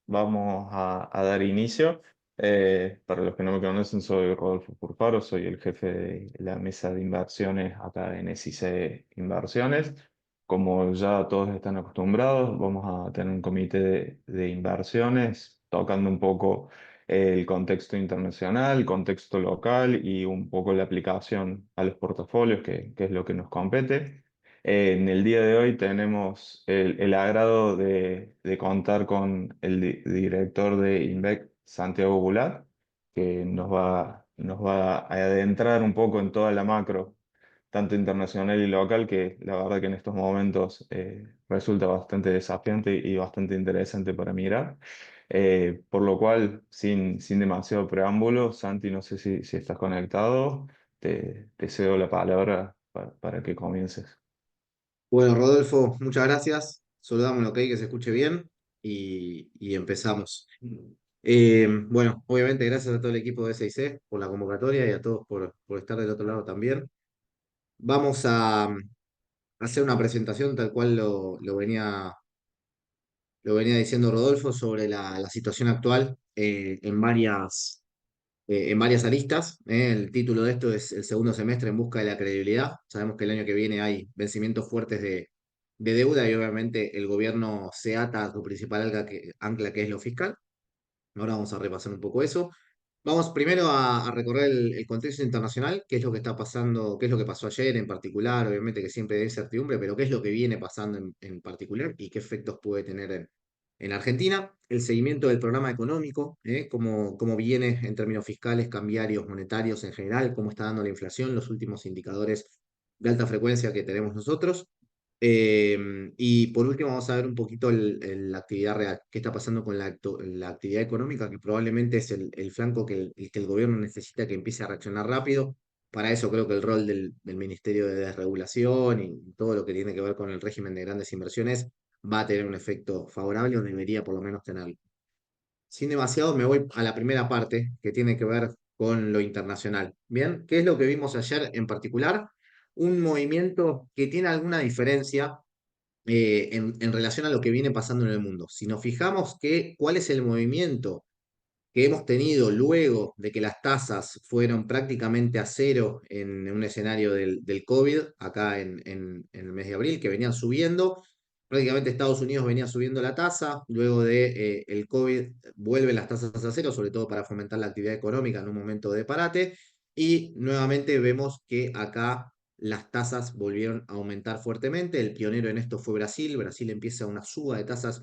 vamos a dar inicio. Para los que no me conocen, soy Rodolfo Furfaro, soy el jefe de la mesa de inversiones acá en SIC Inversiones. Como ya todos están acostumbrados, vamos a tener un comité de inversiones tocando un poco el contexto internacional, contexto local y un poco la aplicación a los portafolios, que es lo que nos compete. En el día de hoy tenemos el agrado de contar con el director de INVEC, Santiago Goulart, que nos va a adentrar un poco en toda la macro, tanto internacional y local, que la verdad que en estos momentos resulta bastante desafiante y bastante interesante para mirar. Por lo cual, sin demasiado preámbulo, Santi, no sé si estás conectado, te cedo la palabra para que comiences. Bueno, Rodolfo, muchas gracias. Saludamos, ok, que se escuche bien y empezamos. Bueno, obviamente gracias a todo el equipo de SIC por la convocatoria y a todos por estar del otro lado también. Vamos a hacer una presentación tal cual lo venía diciendo Rodolfo sobre la situación actual en varias aristas. El título de esto es El segundo semestre en busca de la credibilidad. Sabemos que el año que viene hay vencimientos fuertes de deuda y obviamente el gobierno se ata a su principal ancla que es lo fiscal. Ahora vamos a repasar un poco eso. Vamos primero a recorrer el contexto internacional, qué es lo que está pasando, qué es lo que pasó ayer en particular, obviamente que siempre hay incertidumbre, pero qué es lo que viene pasando en particular y qué efectos puede tener en Argentina. El seguimiento del programa económico, cómo viene en términos fiscales, cambiarios, monetarios en general, cómo está dando la inflación, los últimos indicadores de alta frecuencia que tenemos nosotros. Y por último vamos a ver un poquito la actividad real, qué está pasando con la actividad económica, que probablemente es el flanco que el gobierno necesita que empiece a reaccionar rápido. Para eso creo que el rol del Ministerio de Desregulación y todo lo que tiene que ver con el régimen de grandes inversiones va a tener un efecto favorable o debería por lo menos tenerlo. Sin demasiado me voy a la primera parte que tiene que ver con lo internacional. Bien, ¿qué es lo que vimos ayer en particular? Un movimiento que tiene alguna diferencia en relación a lo que viene pasando en el mundo. Si nos fijamos cuál es el movimiento que hemos tenido luego de que las tasas fueron prácticamente a cero en un escenario del COVID, acá en el mes de abril, que venían subiendo. Prácticamente Estados Unidos venía subiendo la tasa, luego de el COVID vuelven las tasas a cero, sobre todo para fomentar la actividad económica en un momento de parate, y nuevamente vemos que acá las tasas volvieron a aumentar fuertemente. El pionero en esto fue Brasil. Brasil empieza una suba de tasas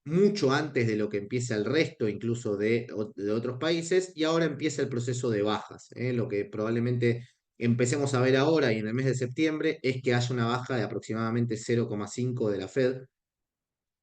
mucho antes de lo que empieza el resto, incluso de otros países, y ahora empieza el proceso de bajas. Lo que probablemente empecemos a ver ahora y en el mes de septiembre es que haya una baja de aproximadamente 0,5 de la Fed.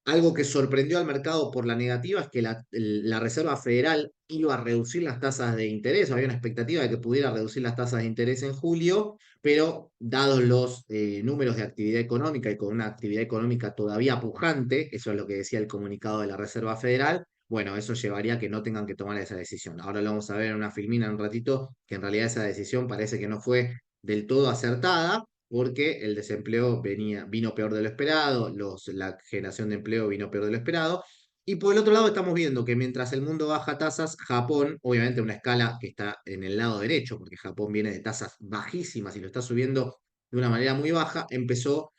Algo que sorprendió al mercado por la negativa es que la Reserva Federal iba a reducir las tasas de interés. Había una expectativa de que pudiera reducir las tasas de interés en julio, pero dados los números de actividad económica y con una actividad económica todavía pujante, eso es lo que decía el comunicado de la Reserva Federal, bueno, eso llevaría a que no tengan que tomar esa decisión. Ahora lo vamos a ver en una filmina en un ratito, que en realidad esa decisión parece que no fue del todo acertada, porque el desempleo vino peor de lo esperado, la generación de empleo vino peor de lo esperado. Y por el otro lado estamos viendo que mientras el mundo baja tasas, Japón, obviamente una escala que está en el lado derecho, porque Japón viene de tasas bajísimas y lo está subiendo de una manera muy baja, empezó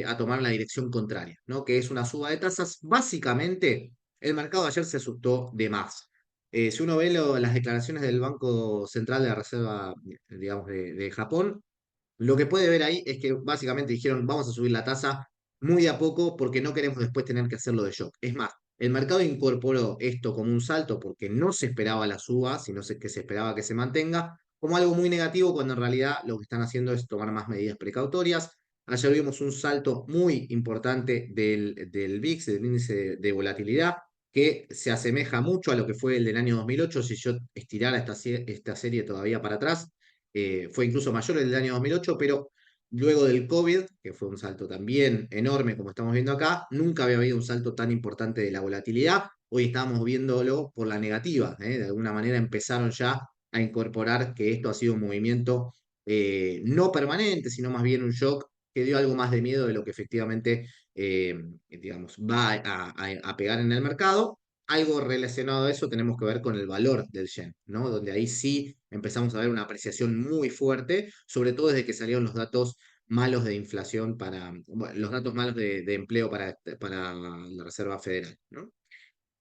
a tomar la dirección contraria, ¿no? Que es una suba de tasas. Básicamente, el mercado ayer se asustó de más. Si uno ve las declaraciones del Banco Central de la Reserva, digamos, de Japón, lo que puede ver ahí es que básicamente dijeron, vamos a subir la tasa muy de a poco porque no queremos después tener que hacerlo de shock. Es más, el mercado incorporó esto como un salto porque no se esperaba la suba, sino que se esperaba que se mantenga, como algo muy negativo cuando en realidad lo que están haciendo es tomar más medidas precautorias. Ayer vimos un salto muy importante del VIX, del índice de volatilidad, que se asemeja mucho a lo que fue el del año 2008. Si yo estirara esta serie todavía para atrás, fue incluso mayor el del año 2008, pero luego del COVID, que fue un salto también enorme como estamos viendo acá, nunca había habido un salto tan importante de la volatilidad. Hoy estamos viéndolo por la negativa. De alguna manera empezaron ya a incorporar que esto ha sido un movimiento no permanente, sino más bien un shock que dio algo más de miedo de lo que efectivamente digamos, va a pegar en el mercado. algo relacionado a eso tenemos que ver con el valor del yen, ¿no? Donde ahí sí empezamos a ver una apreciación muy fuerte, sobre todo desde que salieron los datos malos de inflación bueno, los datos malos de empleo para la Reserva Federal, ¿no?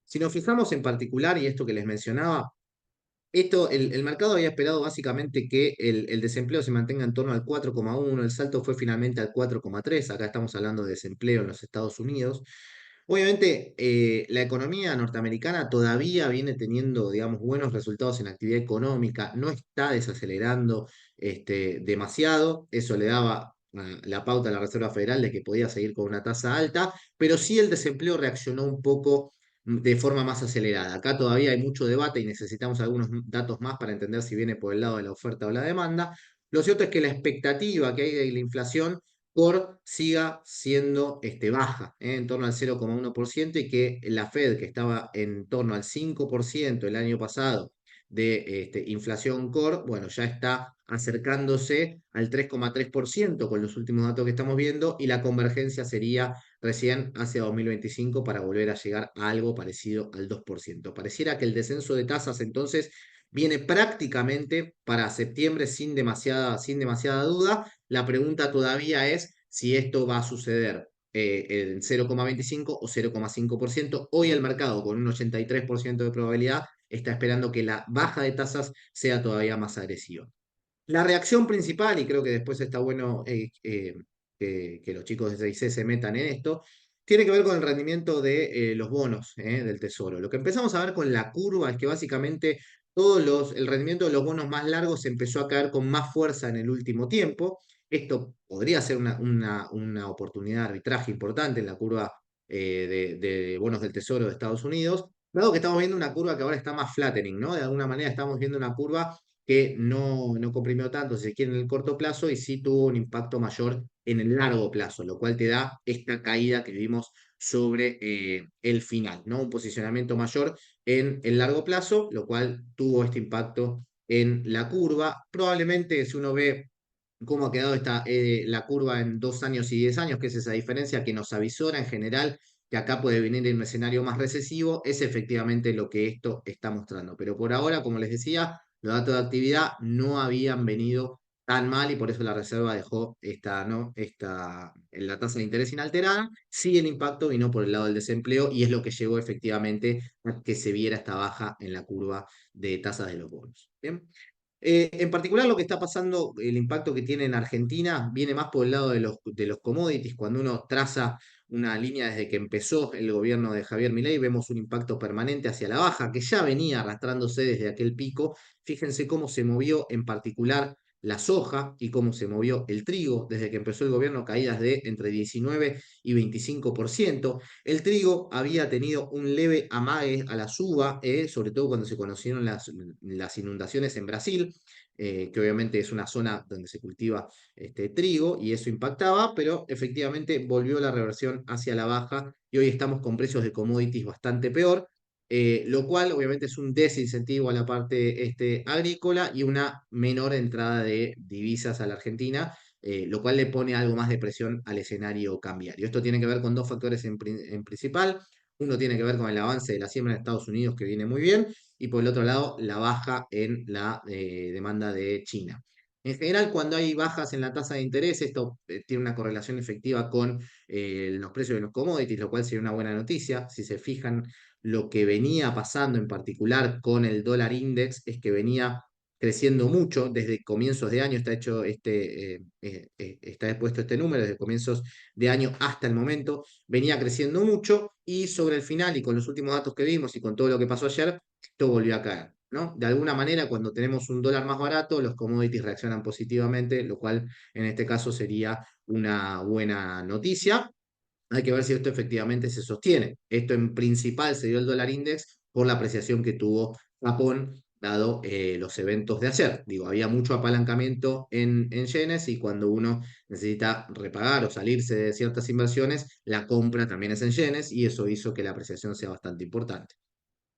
Si nos fijamos en particular, y esto que les mencionaba, el mercado había esperado básicamente que el desempleo se mantenga en torno al 4,1, el salto fue finalmente al 4,3, acá estamos hablando de desempleo en los Estados Unidos. Obviamente, la economía norteamericana todavía viene teniendo, digamos, buenos resultados en actividad económica, no está desacelerando demasiado, eso le daba la pauta a la Reserva Federal de que podía seguir con una tasa alta, pero sí el desempleo reaccionó un poco de forma más acelerada. Acá todavía hay mucho debate y necesitamos algunos datos más para entender si viene por el lado de la oferta o la demanda. Lo cierto es que la expectativa que hay de la inflación por siga siendo baja, en torno al 0,1%, y que la Fed, que estaba en torno al 5% el año pasado de inflación core, bueno, ya está acercándose al 3,3% con los últimos datos que estamos viendo, y la convergencia sería recién hacia 2025 para volver a llegar a algo parecido al 2%. Pareciera que el descenso de tasas entonces viene prácticamente para septiembre sin demasiada duda. La pregunta todavía es si esto va a suceder en 0,25 o 0,5%. Hoy el mercado, con un 83% de probabilidad, está esperando que la baja de tasas sea todavía más agresiva. La reacción principal, y creo que después está bueno que los chicos de 6C se metan en esto, tiene que ver con el rendimiento de los bonos del Tesoro. Lo que empezamos a ver con la curva es que básicamente el rendimiento de los bonos más largos empezó a caer con más fuerza en el último tiempo. Esto podría ser una oportunidad de arbitraje importante en la curva de bonos del Tesoro de Estados Unidos, dado que estamos viendo una curva que ahora está más flattening, ¿no? De alguna manera estamos viendo una curva que no comprimió tanto, si se quiere, en el corto plazo, y sí tuvo un impacto mayor en el largo plazo, lo cual te da esta caída que vimos sobre el final, ¿no? Un posicionamiento mayor en el largo plazo, lo cual tuvo este impacto en la curva. Probablemente, si uno ve cómo ha quedado la curva en 2 años y 10 años, que es esa diferencia que nos avisora en general que acá puede venir en un escenario más recesivo, es efectivamente lo que esto está mostrando. Pero por ahora, como les decía, los datos de actividad no habían venido tan mal, y por eso la Reserva dejó la tasa de interés inalterada. Sí, el impacto vino por el lado del desempleo, y es lo que llevó efectivamente a que se viera esta baja en la curva de tasas de los bonos. ¿Bien? En particular, lo que está pasando, el impacto que tiene en Argentina, viene más por el lado de los commodities. Cuando uno traza una línea desde que empezó el gobierno de Javier Milei, vemos un impacto permanente hacia la baja, que ya venía arrastrándose desde aquel pico. Fíjense cómo se movió en particular la soja y cómo se movió el trigo desde que empezó el gobierno, caídas de entre 19 y 25%. El trigo había tenido un leve amague a la suba, sobre todo cuando se conocieron las inundaciones en Brasil, que obviamente es una zona donde se cultiva trigo, y eso impactaba, pero efectivamente volvió la reversión hacia la baja, y hoy estamos con precios de commodities bastante peor. Lo cual obviamente es un desincentivo a la parte agrícola y una menor entrada de divisas a la Argentina, lo cual le pone algo más de presión al escenario cambiario. Esto tiene que ver con dos factores en principal. Uno tiene que ver con el avance de la siembra en Estados Unidos, que viene muy bien, y por el otro lado, la baja en la demanda de China. En general, cuando hay bajas en la tasa de interés, esto tiene una correlación efectiva con los precios de los commodities, lo cual sería una buena noticia. Si se fijan, lo que venía pasando en particular con el dólar index es que venía creciendo mucho desde comienzos de año. Está expuesto este número desde comienzos de año hasta el momento. Venía creciendo mucho, y sobre el final, y con los últimos datos que vimos y con todo lo que pasó ayer, esto volvió a caer, ¿no? De alguna manera, cuando tenemos un dólar más barato, los commodities reaccionan positivamente, lo cual en este caso sería una buena noticia. Hay que ver si esto efectivamente se sostiene. Esto en principal se dio el dólar index por la apreciación que tuvo Japón, dado los eventos de ayer. Digo, había mucho apalancamiento en yenes, y cuando uno necesita repagar o salirse de ciertas inversiones, la compra también es en yenes, y eso hizo que la apreciación sea bastante importante.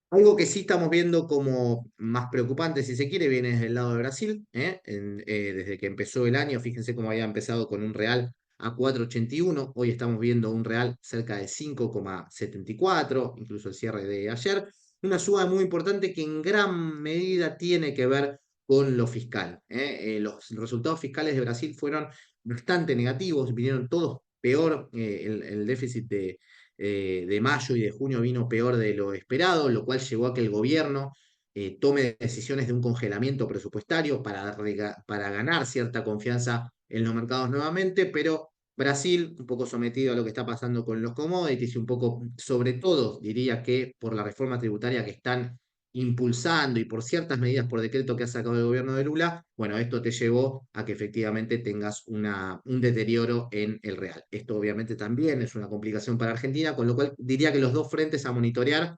Algo que sí estamos viendo como más preocupante, si se quiere, viene desde el lado de Brasil. Desde que empezó el año, fíjense cómo había empezado con un real a 4,81. Hoy estamos viendo un real cerca de 5,74, incluso el cierre de ayer. Una suba muy importante que en gran medida tiene que ver con lo fiscal. Los resultados fiscales de Brasil fueron bastante negativos, vinieron todos peor. El déficit de mayo y de junio vino peor de lo esperado, lo cual llevó a que el gobierno tome decisiones de un congelamiento presupuestario para ganar cierta confianza en los mercados nuevamente, pero Brasil, un poco sometido a lo que está pasando con los commodities y un poco, sobre todo, diría que por la reforma tributaria que están impulsando y por ciertas medidas por decreto que ha sacado el gobierno de Lula, bueno, esto te llevó a que efectivamente tengas un deterioro en el real. Esto obviamente también es una complicación para Argentina, con lo cual diría que los dos frentes a monitorear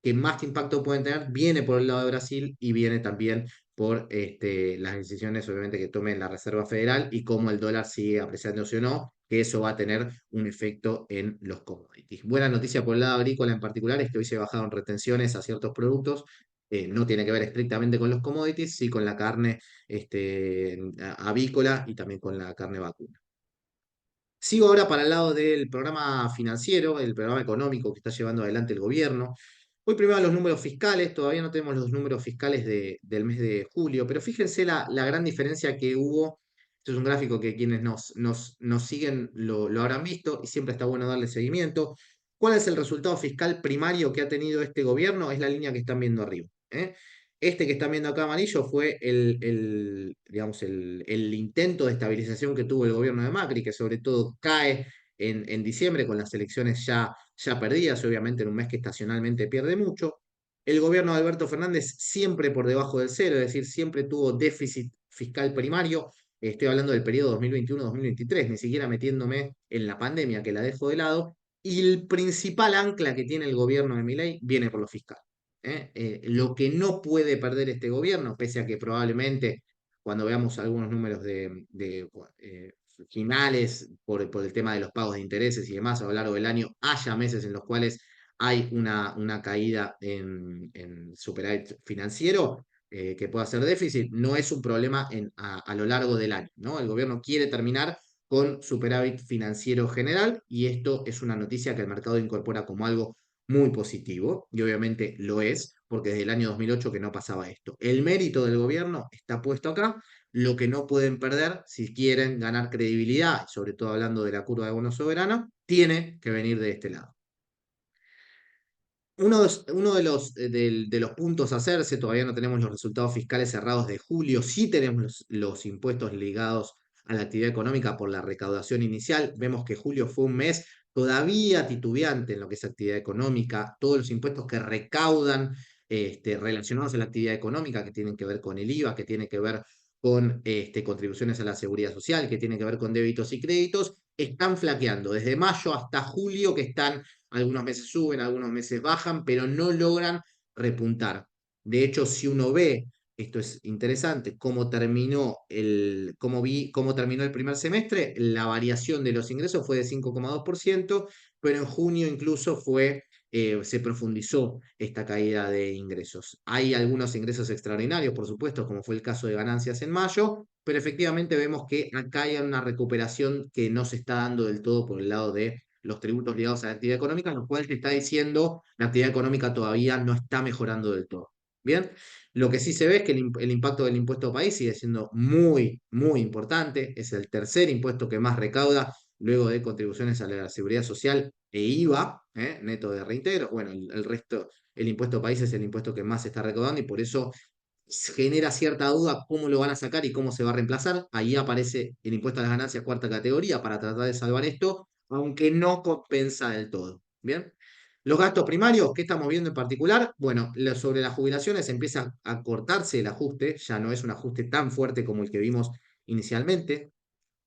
que más impacto pueden tener viene por el lado de Brasil y viene también por las decisiones obviamente que tome la Reserva Federal y cómo el dólar sigue apreciándose o no, que eso va a tener un efecto en los commodities. Buena noticia por el lado agrícola en particular es que hoy se bajaron retenciones a ciertos productos. No tiene que ver estrictamente con los commodities, sí con la carne avícola y también con la carne vacuna. Sigo ahora para el lado del programa financiero, el programa económico que está llevando adelante el gobierno. Voy primero a los números fiscales, todavía no tenemos los números fiscales del mes de julio, pero fíjense la gran diferencia que hubo. Esto es un gráfico que quienes nos siguen lo habrán visto y siempre está bueno darle seguimiento. ¿Cuál es el resultado fiscal primario que ha tenido este gobierno? Es la línea que están viendo arriba. Este que están viendo acá amarillo fue digamos, el intento de estabilización que tuvo el gobierno de Macri, que sobre todo cae en diciembre con las elecciones ya perdidas, obviamente en un mes que estacionalmente pierde mucho. El gobierno de Alberto Fernández siempre por debajo del cero, es decir, siempre tuvo déficit fiscal primario. Estoy hablando del periodo 2021-2023, ni siquiera metiéndome en la pandemia, que la dejo de lado. Y el principal ancla que tiene el gobierno de Milei viene por lo fiscal. Lo que no puede perder este gobierno, pese a que probablemente cuando veamos algunos números finales por el tema de los pagos de intereses y demás a lo largo del año, haya meses en los cuales hay una caída en superávit financiero que pueda ser déficit, no es un problema a lo largo del año, ¿no? El gobierno quiere terminar con superávit financiero general y esto es una noticia que el mercado incorpora como algo muy positivo, y obviamente lo es, porque desde el año 2008 que no pasaba esto. El mérito del gobierno está puesto acá, lo que no pueden perder si quieren ganar credibilidad, sobre todo hablando de la curva de bono soberano, tiene que venir de este lado. Uno de los puntos a hacerse, todavía no tenemos los resultados fiscales cerrados de julio, sí tenemos los impuestos ligados a la actividad económica por la recaudación inicial. Vemos que julio fue un mes todavía titubeante en lo que es actividad económica, todos los impuestos que recaudan relacionados a la actividad económica, que tienen que ver con el IVA, que tienen que ver con contribuciones a la seguridad social, que tienen que ver con débitos y créditos, están flaqueando desde mayo hasta julio, que están algunos meses suben, algunos meses bajan, pero no logran repuntar. De hecho, si uno ve, esto es interesante, cómo terminó el primer semestre, la variación de los ingresos fue de 5,2%, pero en junio incluso se profundizó esta caída de ingresos. Hay algunos ingresos extraordinarios, por supuesto, como fue el caso de ganancias en mayo, pero efectivamente vemos que acá hay una recuperación que no se está dando del todo por el lado de los tributos ligados a la actividad económica, lo cual te está diciendo la actividad económica todavía no está mejorando del todo. Bien, lo que sí se ve es que el impacto del impuesto país sigue siendo muy, muy importante. Es el tercer impuesto que más recauda luego de contribuciones a la seguridad social e IVA, neto de reintegro. Bueno, el resto, el impuesto país es el impuesto que más se está recaudando y por eso genera cierta duda cómo lo van a sacar y cómo se va a reemplazar. Ahí aparece el impuesto a las ganancias cuarta categoría para tratar de salvar esto, aunque no compensa del todo. Bien. Los gastos primarios, ¿qué estamos viendo en particular? Bueno, sobre las jubilaciones empieza a cortarse el ajuste, ya no es un ajuste tan fuerte como el que vimos inicialmente.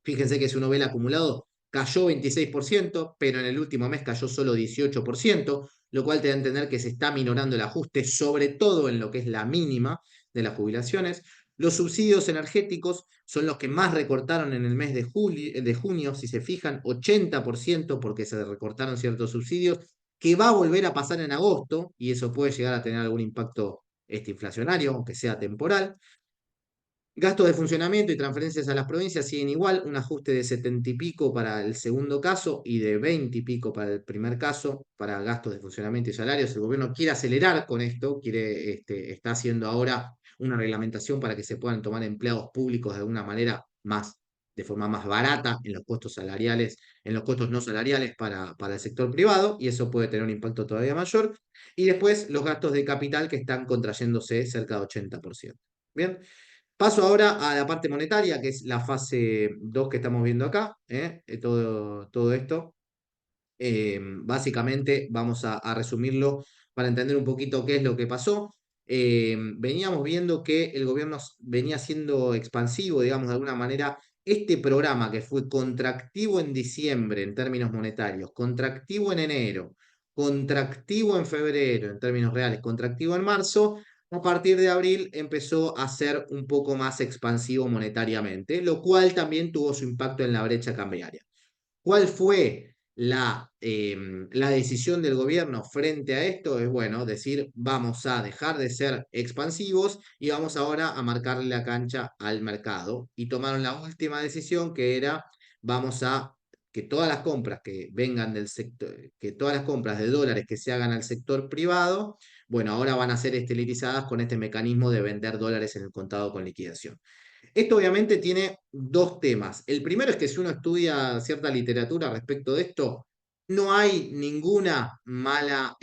Fíjense que si uno ve el acumulado, cayó 26%, pero en el último mes cayó solo 18%, lo cual te da a entender que se está minorando el ajuste, sobre todo en lo que es la mínima de las jubilaciones. Los subsidios energéticos son los que más recortaron en el mes de junio, si se fijan, 80% porque se recortaron ciertos subsidios, que va a volver a pasar en agosto, y eso puede llegar a tener algún impacto inflacionario, aunque sea temporal. Gastos de funcionamiento y transferencias a las provincias siguen igual, un ajuste de 70 y pico para el segundo caso y de 20 y pico para el primer caso, para gastos de funcionamiento y salarios. El gobierno quiere acelerar con esto, está haciendo ahora una reglamentación para que se puedan tomar empleados públicos de alguna manera de forma más barata en los costos salariales, en los costos no salariales para el sector privado, y eso puede tener un impacto todavía mayor. Y después los gastos de capital que están contrayéndose cerca de 80%. Bien. Paso ahora a la parte monetaria, que es la fase 2 que estamos viendo acá, todo esto. Básicamente vamos a resumirlo para entender un poquito qué es lo que pasó. Veníamos viendo que el gobierno venía siendo expansivo, digamos, de alguna manera. Este programa que fue contractivo en diciembre en términos monetarios, contractivo en enero, contractivo en febrero en términos reales, contractivo en marzo, a partir de abril empezó a ser un poco más expansivo monetariamente, lo cual también tuvo su impacto en la brecha cambiaria. ¿Cuál fue la decisión del gobierno frente a esto? Es bueno, decir, vamos a dejar de ser expansivos y vamos ahora a marcarle la cancha al mercado. Y tomaron la última decisión que era, vamos a que todas las compras que vengan del sector, que todas las compras de dólares que se hagan al sector privado, bueno, ahora van a ser esterilizadas con este mecanismo de vender dólares en el contado con liquidación. Esto obviamente tiene dos temas. El primero es que si uno estudia cierta literatura respecto de esto, no hay ninguna mala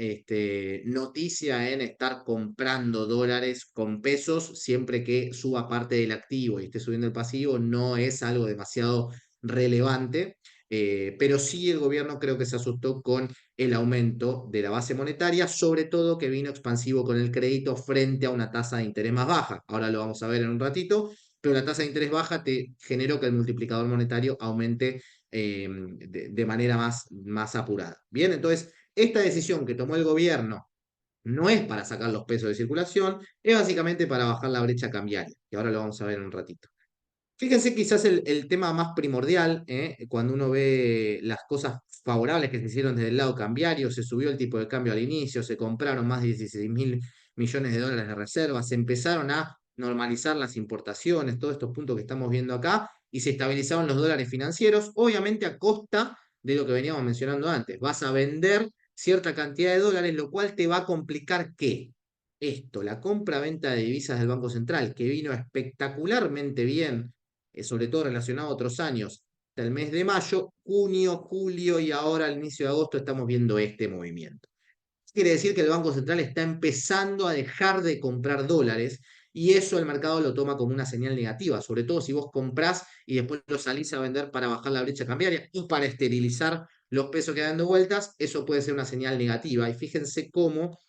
noticia en estar comprando dólares con pesos siempre que suba parte del activo y esté subiendo el pasivo, no es algo demasiado relevante, pero sí el gobierno creo que se asustó con el aumento de la base monetaria, sobre todo que vino expansivo con el crédito frente a una tasa de interés más baja. Ahora lo vamos a ver en un ratito, pero la tasa de interés baja te generó que el multiplicador monetario aumente de manera más apurada. Bien, entonces, esta decisión que tomó el gobierno no es para sacar los pesos de circulación, es básicamente para bajar la brecha cambiaria, que ahora lo vamos a ver en un ratito. Fíjense quizás el tema más primordial, cuando uno ve las cosas favorables que se hicieron desde el lado cambiario, se subió el tipo de cambio al inicio, se compraron más de 16 mil millones de dólares de reservas, se empezaron a normalizar las importaciones, todos estos puntos que estamos viendo acá, y se estabilizaron los dólares financieros, obviamente a costa de lo que veníamos mencionando antes. Vas a vender cierta cantidad de dólares, lo cual te va a complicar ¿qué? Esto, la compra-venta de divisas del Banco Central, que vino espectacularmente bien, sobre todo relacionado a otros años, hasta el mes de mayo, junio, julio y ahora al inicio de agosto estamos viendo este movimiento. Quiere decir que el Banco Central está empezando a dejar de comprar dólares y eso el mercado lo toma como una señal negativa, sobre todo si vos comprás y después lo salís a vender para bajar la brecha cambiaria y para esterilizar los pesos que dan dando vueltas, eso puede ser una señal negativa. Y fíjense cómo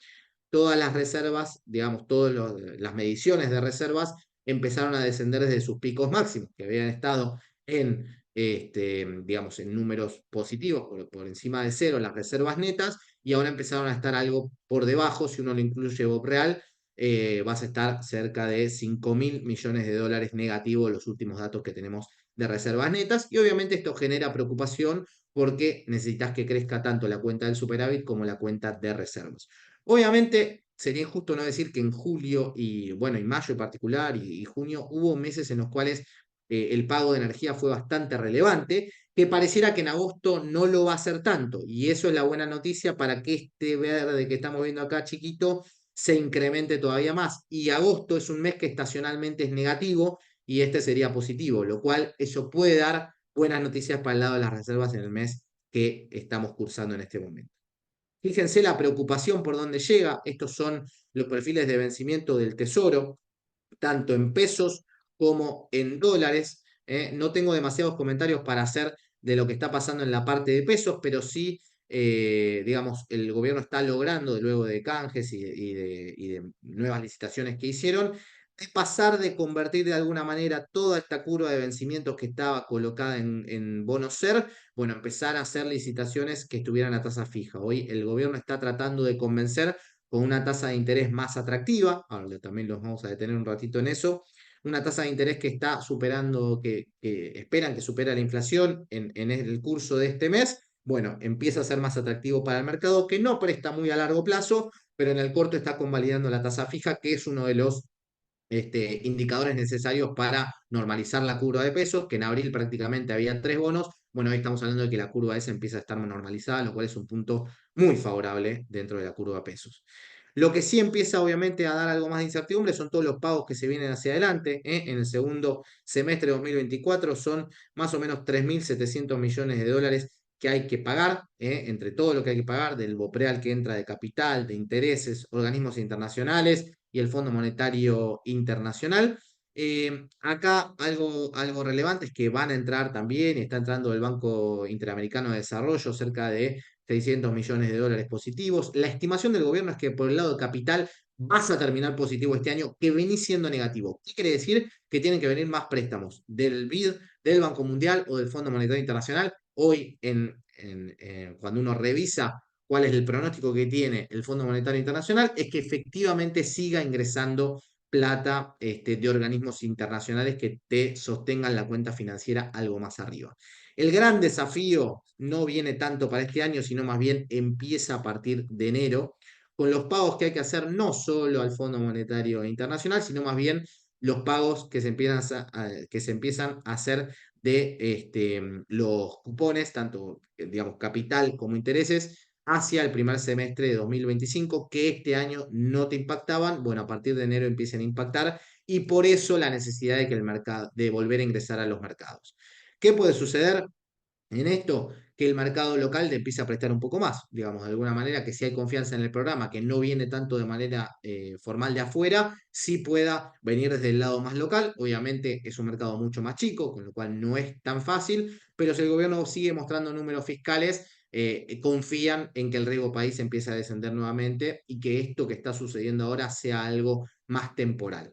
todas las reservas, digamos, todas las mediciones de reservas empezaron a descender desde sus picos máximos, que habían estado digamos, en números positivos, por encima de cero las reservas netas, y ahora empezaron a estar algo por debajo, si uno lo incluye Bob Real, vas a estar cerca de 5 mil millones de dólares negativos los últimos datos que tenemos de reservas netas, y obviamente esto genera preocupación porque necesitas que crezca tanto la cuenta del superávit como la cuenta de reservas. Obviamente, sería injusto no decir que en julio y, bueno, y mayo en particular y junio hubo meses en los cuales el pago de energía fue bastante relevante, que pareciera que en agosto no lo va a ser tanto. Y eso es la buena noticia para que este verde que estamos viendo acá chiquito se incremente todavía más. Y agosto es un mes que estacionalmente es negativo y este sería positivo, lo cual eso puede dar buenas noticias para el lado de las reservas en el mes que estamos cursando en este momento. Fíjense la preocupación por dónde llega. Estos son los perfiles de vencimiento del Tesoro, tanto en pesos como en dólares. No tengo demasiados comentarios para hacer de lo que está pasando en la parte de pesos, pero sí, digamos, el gobierno está logrando, luego de canjes y de nuevas licitaciones que hicieron, de pasar de convertir de alguna manera toda esta curva de vencimientos que estaba colocada en bonos SER, bueno, empezar a hacer licitaciones que estuvieran a tasa fija. Hoy el gobierno está tratando de convencer con una tasa de interés más atractiva, ahora también los vamos a detener un ratito en eso, una tasa de interés que está superando, que esperan que supera la inflación en el curso de este mes, bueno, empieza a ser más atractivo para el mercado, que no presta muy a largo plazo, pero en el corto está convalidando la tasa fija, que es uno de los indicadores necesarios para normalizar la curva de pesos, que en abril prácticamente había 3 bonos. Bueno, hoy estamos hablando de que la curva esa empieza a estar normalizada, lo cual es un punto muy favorable dentro de la curva de pesos. Lo que sí empieza obviamente a dar algo más de incertidumbre son todos los pagos que se vienen hacia adelante. En el segundo semestre de 2024 son más o menos 3.700 millones de dólares que hay que pagar, entre todo lo que hay que pagar, del BOPREAL que entra de capital, de intereses, organismos internacionales y el Fondo Monetario Internacional. Acá algo relevante es que van a entrar también, está entrando el Banco Interamericano de Desarrollo, cerca de 600 millones de dólares positivos. La estimación del gobierno es que por el lado de capital vas a terminar positivo este año, que venís siendo negativo. ¿Qué quiere decir? Que tienen que venir más préstamos del BID, del Banco Mundial o del Fondo Monetario Internacional. Hoy, cuando uno revisa cuál es el pronóstico que tiene el Fondo Monetario Internacional, es que efectivamente siga ingresando plata de organismos internacionales que te sostengan la cuenta financiera algo más arriba. El gran desafío no viene tanto para este año, sino más bien empieza a partir de enero, con los pagos que hay que hacer no solo al Fondo Monetario Internacional, sino más bien los pagos que se empiezan a hacer de los cupones, tanto digamos capital como intereses, hacia el primer semestre de 2025, que este año no te impactaban. Bueno, a partir de enero empiezan a impactar y por eso la necesidad de que el mercado, de volver a ingresar a los mercados. ¿Qué puede suceder en esto? Que el mercado local te empieza a prestar un poco más, digamos, de alguna manera, que si hay confianza en el programa, que no viene tanto de manera formal de afuera, sí pueda venir desde el lado más local. Obviamente es un mercado mucho más chico, con lo cual no es tan fácil, pero si el gobierno sigue mostrando números fiscales, confían en que el riesgo país empiece a descender nuevamente y que esto que está sucediendo ahora sea algo más temporal.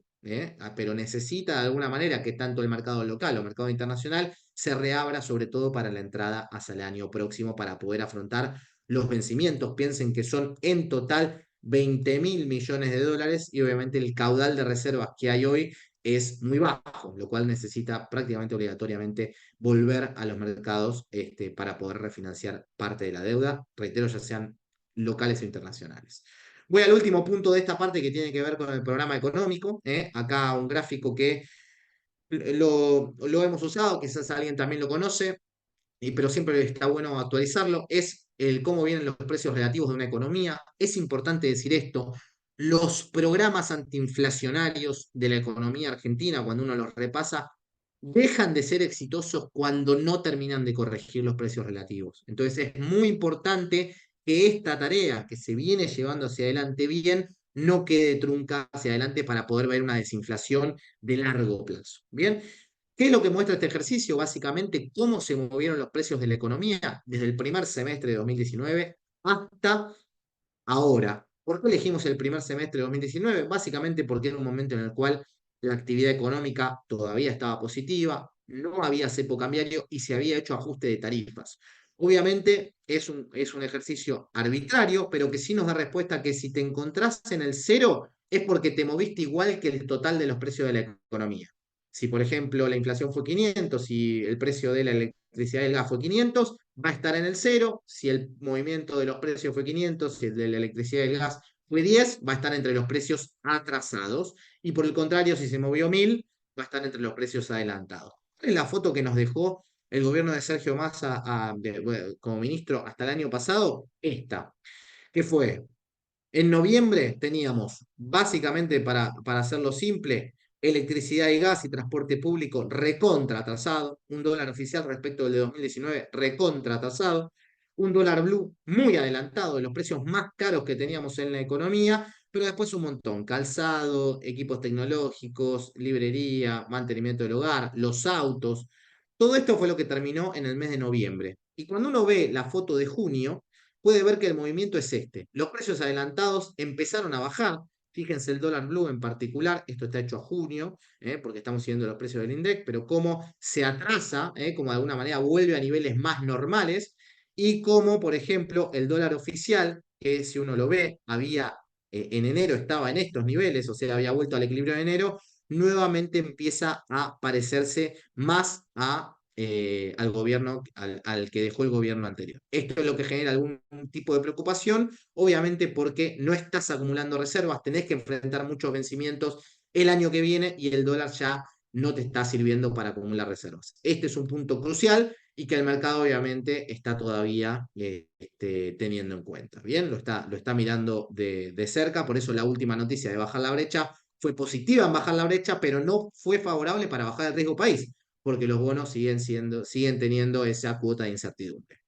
Pero necesita de alguna manera que tanto el mercado local o el mercado internacional se reabra, sobre todo para la entrada hacia el año próximo, para poder afrontar los vencimientos. Piensen que son en total 20.000 millones de dólares y obviamente el caudal de reservas que hay hoy es muy bajo, lo cual necesita prácticamente obligatoriamente volver a los mercados para poder refinanciar parte de la deuda, reitero, ya sean locales o internacionales. Voy al último punto de esta parte que tiene que ver con el programa económico. Acá un gráfico que lo hemos usado, quizás alguien también lo conoce, pero siempre está bueno actualizarlo, es el cómo vienen los precios relativos de una economía. Es importante decir esto, los programas antiinflacionarios de la economía argentina, cuando uno los repasa, dejan de ser exitosos cuando no terminan de corregir los precios relativos. Entonces es muy importante que esta tarea que se viene llevando hacia adelante bien no quede trunca hacia adelante para poder ver una desinflación de largo plazo. Bien, ¿qué es lo que muestra este ejercicio? Básicamente, cómo se movieron los precios de la economía desde el primer semestre de 2019 hasta ahora. ¿Por qué elegimos el primer semestre de 2019? Básicamente porque era un momento en el cual la actividad económica todavía estaba positiva, no había cepo cambiario y se había hecho ajuste de tarifas. Obviamente es un ejercicio arbitrario, pero que sí nos da respuesta que si te encontrás en el cero es porque te moviste igual que el total de los precios de la economía. Si, por ejemplo, la inflación fue 500 y el precio de la electricidad y el gas fue 500, va a estar en el cero. Si el movimiento de los precios fue 500, si el de la electricidad y el gas fue 10, va a estar entre los precios atrasados. Y por el contrario, si se movió 1000, va a estar entre los precios adelantados. Es la foto que nos dejó el gobierno de Sergio Massa bueno, como ministro hasta el año pasado. Esta, que fue en noviembre teníamos, básicamente para hacerlo simple, electricidad y gas y transporte público recontra atrasado, un dólar oficial respecto del de 2019 recontra atrasado, un dólar blue muy adelantado, de los precios más caros que teníamos en la economía, pero después un montón, calzado, equipos tecnológicos, librería, mantenimiento del hogar, los autos, todo esto fue lo que terminó en el mes de noviembre. Y cuando uno ve la foto de junio, puede ver que el movimiento es este. Los precios adelantados empezaron a bajar. Fíjense el dólar blue en particular, esto está hecho a junio, porque estamos siguiendo los precios del index, pero cómo se atrasa, como de alguna manera vuelve a niveles más normales, y cómo, por ejemplo, el dólar oficial, que si uno lo ve, en enero estaba en estos niveles, o sea, había vuelto al equilibrio de enero, nuevamente empieza a parecerse más al gobierno, al que dejó el gobierno anterior. Esto es lo que genera algún tipo de preocupación, obviamente porque no estás acumulando reservas, tenés que enfrentar muchos vencimientos el año que viene y el dólar ya no te está sirviendo para acumular reservas. Este es un punto crucial y que el mercado obviamente está todavía teniendo en cuenta. Bien, lo está mirando de cerca, por eso la última noticia de bajar la brecha fue positiva en bajar la brecha, pero no fue favorable para bajar el riesgo país, porque los bonos siguen teniendo esa cuota de incertidumbre.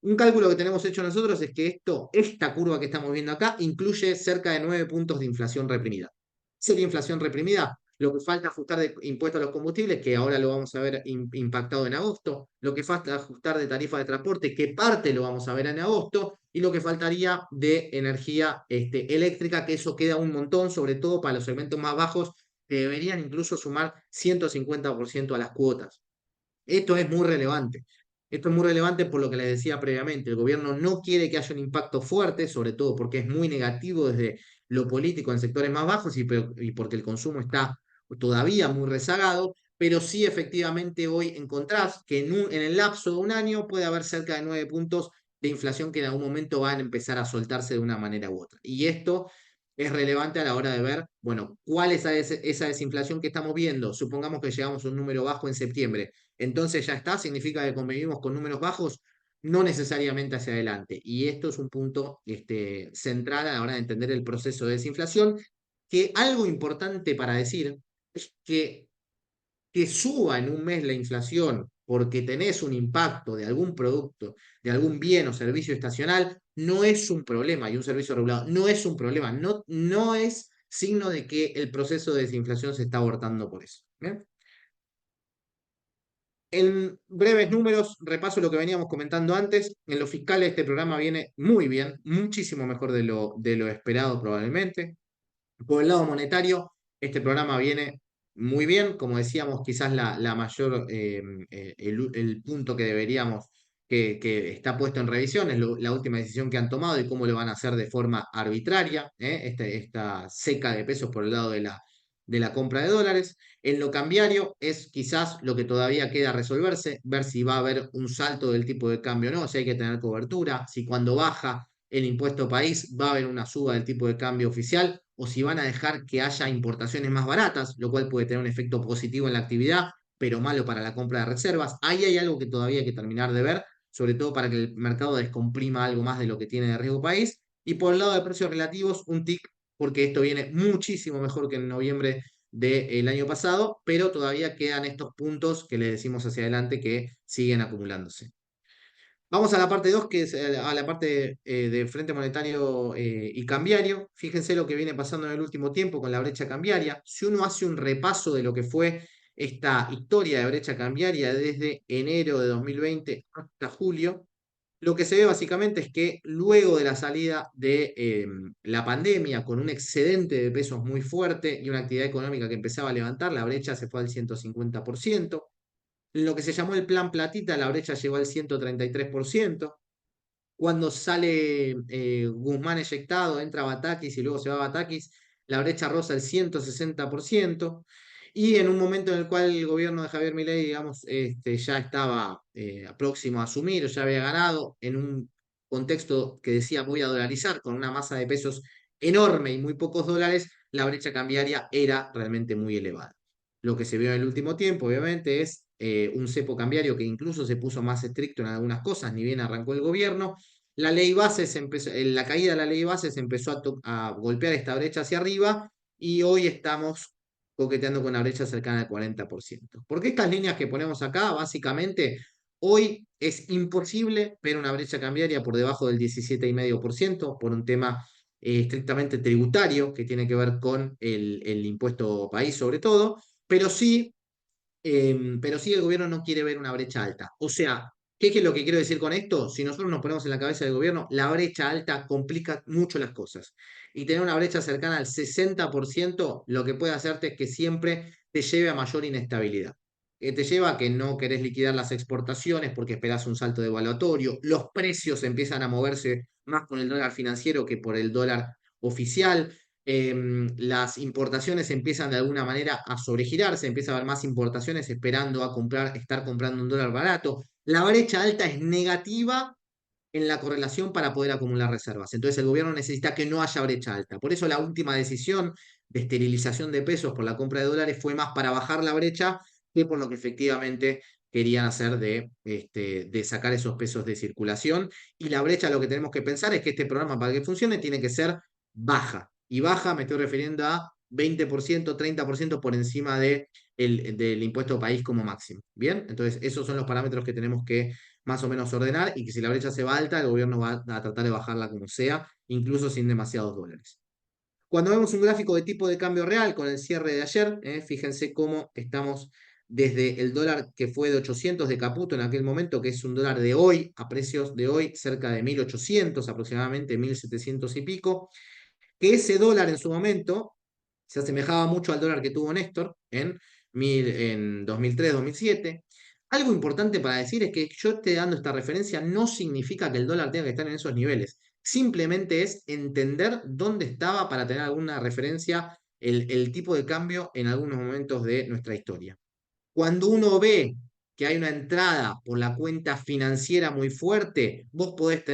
Un cálculo que tenemos hecho nosotros es que esta curva que estamos viendo acá incluye cerca de 9 puntos de inflación reprimida. Sería inflación reprimida, lo que falta ajustar de impuestos a los combustibles, que ahora lo vamos a ver impactado en agosto, lo que falta ajustar de tarifa de transporte, que parte lo vamos a ver en agosto, y lo que faltaría de energía eléctrica, que eso queda un montón, sobre todo para los segmentos más bajos, que deberían incluso sumar 150% a las cuotas. Esto es muy relevante. Esto es muy relevante por lo que les decía previamente. El gobierno no quiere que haya un impacto fuerte, sobre todo porque es muy negativo desde lo político en sectores más bajos y porque el consumo está todavía muy rezagado, pero sí efectivamente hoy encontrás que en el lapso de un año puede haber cerca de 9 puntos de inflación que en algún momento van a empezar a soltarse de una manera u otra. Y esto es relevante a la hora de ver, bueno, cuál es esa desinflación que estamos viendo. Supongamos que llegamos a un número bajo en septiembre, entonces ya está, significa que convivimos con números bajos, no necesariamente hacia adelante. Y esto es un punto central a la hora de entender el proceso de desinflación, que algo importante para decir es que suba en un mes la inflación porque tenés un impacto de algún producto, de algún bien o servicio estacional, no es un problema, y un servicio regulado, no es un problema, no es signo de que el proceso de desinflación se está abortando por eso. ¿Bien? En breves números, repaso lo que veníamos comentando antes. En lo fiscal, este programa viene muy bien, muchísimo mejor de lo esperado probablemente. Por el lado monetario, este programa viene muy bien, como decíamos, quizás la mayor, el punto que deberíamos, que está puesto en revisión, es la última decisión que han tomado y cómo lo van a hacer de forma arbitraria, esta seca de pesos por el lado de la compra de dólares. En lo cambiario es quizás lo que todavía queda resolverse, ver si va a haber un salto del tipo de cambio o no, si hay que tener cobertura, si cuando baja el impuesto país va a haber una suba del tipo de cambio oficial o si van a dejar que haya importaciones más baratas, lo cual puede tener un efecto positivo en la actividad, pero malo para la compra de reservas. Ahí hay algo que todavía hay que terminar de ver, sobre todo para que el mercado descomprima algo más de lo que tiene de riesgo país. Y por el lado de precios relativos, un tic, porque esto viene muchísimo mejor que en noviembre del año pasado, pero todavía quedan estos puntos que le decimos hacia adelante que siguen acumulándose. Vamos a la parte 2 que es a la parte de Frente Monetario y Cambiario. Fíjense lo que viene pasando en el último tiempo con la brecha cambiaria. Si uno hace un repaso de lo que fue esta historia de brecha cambiaria desde enero de 2020 hasta julio, lo que se ve básicamente es que luego de la salida de la pandemia, con un excedente de pesos muy fuerte y una actividad económica que empezaba a levantar, la brecha se fue al 150%. Lo que se llamó el plan platita, la brecha llegó al 133%. Cuando sale Guzmán eyectado, entra Batakis y luego se va Batakis, la brecha roza el 160%. Y en un momento en el cual el gobierno de Javier Milei, digamos, ya estaba próximo a asumir o ya había ganado, en un contexto que decía voy a dolarizar, con una masa de pesos enorme y muy pocos dólares, la brecha cambiaria era realmente muy elevada. Lo que se vio en el último tiempo, obviamente, es un cepo cambiario que incluso se puso más estricto en algunas cosas, ni bien arrancó el gobierno. La ley base la caída de la ley base se empezó a golpear esta brecha hacia arriba y hoy estamos coqueteando con una brecha cercana al 40%. Porque estas líneas que ponemos acá, básicamente, hoy es imposible ver una brecha cambiaria por debajo del 17,5% por un tema estrictamente tributario que tiene que ver con el impuesto país sobre todo, pero sí el gobierno no quiere ver una brecha alta. O sea, ¿qué es lo que quiero decir con esto? Si nosotros nos ponemos en la cabeza del gobierno, la brecha alta complica mucho las cosas. Y tener una brecha cercana al 60% lo que puede hacerte es que siempre te lleve a mayor inestabilidad. Te lleva a que no querés liquidar las exportaciones porque esperás un salto devaluatorio, los precios empiezan a moverse más con el dólar financiero que por el dólar oficial, las importaciones empiezan de alguna manera a sobregirarse, empieza a haber más importaciones esperando a comprar, estar comprando un dólar barato. La brecha alta es negativa en la correlación para poder acumular reservas. Entonces el gobierno necesita que no haya brecha alta. Por eso la última decisión de esterilización de pesos por la compra de dólares fue más para bajar la brecha que por lo que efectivamente querían hacer de sacar esos pesos de circulación. Y la brecha, lo que tenemos que pensar es que este programa, para que funcione, tiene que ser baja. Y baja me estoy refiriendo a 20%, 30% por encima del impuesto país como máximo. Bien, entonces esos son los parámetros que tenemos que más o menos ordenar y que si la brecha se va alta, el gobierno va a tratar de bajarla como sea, incluso sin demasiados dólares. Cuando vemos un gráfico de tipo de cambio real con el cierre de ayer, fíjense cómo estamos desde el dólar que fue de 800 de Caputo en aquel momento, que es un dólar de hoy, a precios de hoy, cerca de 1.800, aproximadamente 1.700 y pico, que ese dólar en su momento se asemejaba mucho al dólar que tuvo Néstor en 2003-2007. Algo importante para decir es que yo esté dando esta referencia no significa que el dólar tenga que estar en esos niveles. Simplemente es entender dónde estaba para tener alguna referencia el tipo de cambio en algunos momentos de nuestra historia. Cuando uno ve que hay una entrada por la cuenta financiera muy fuerte, vos podés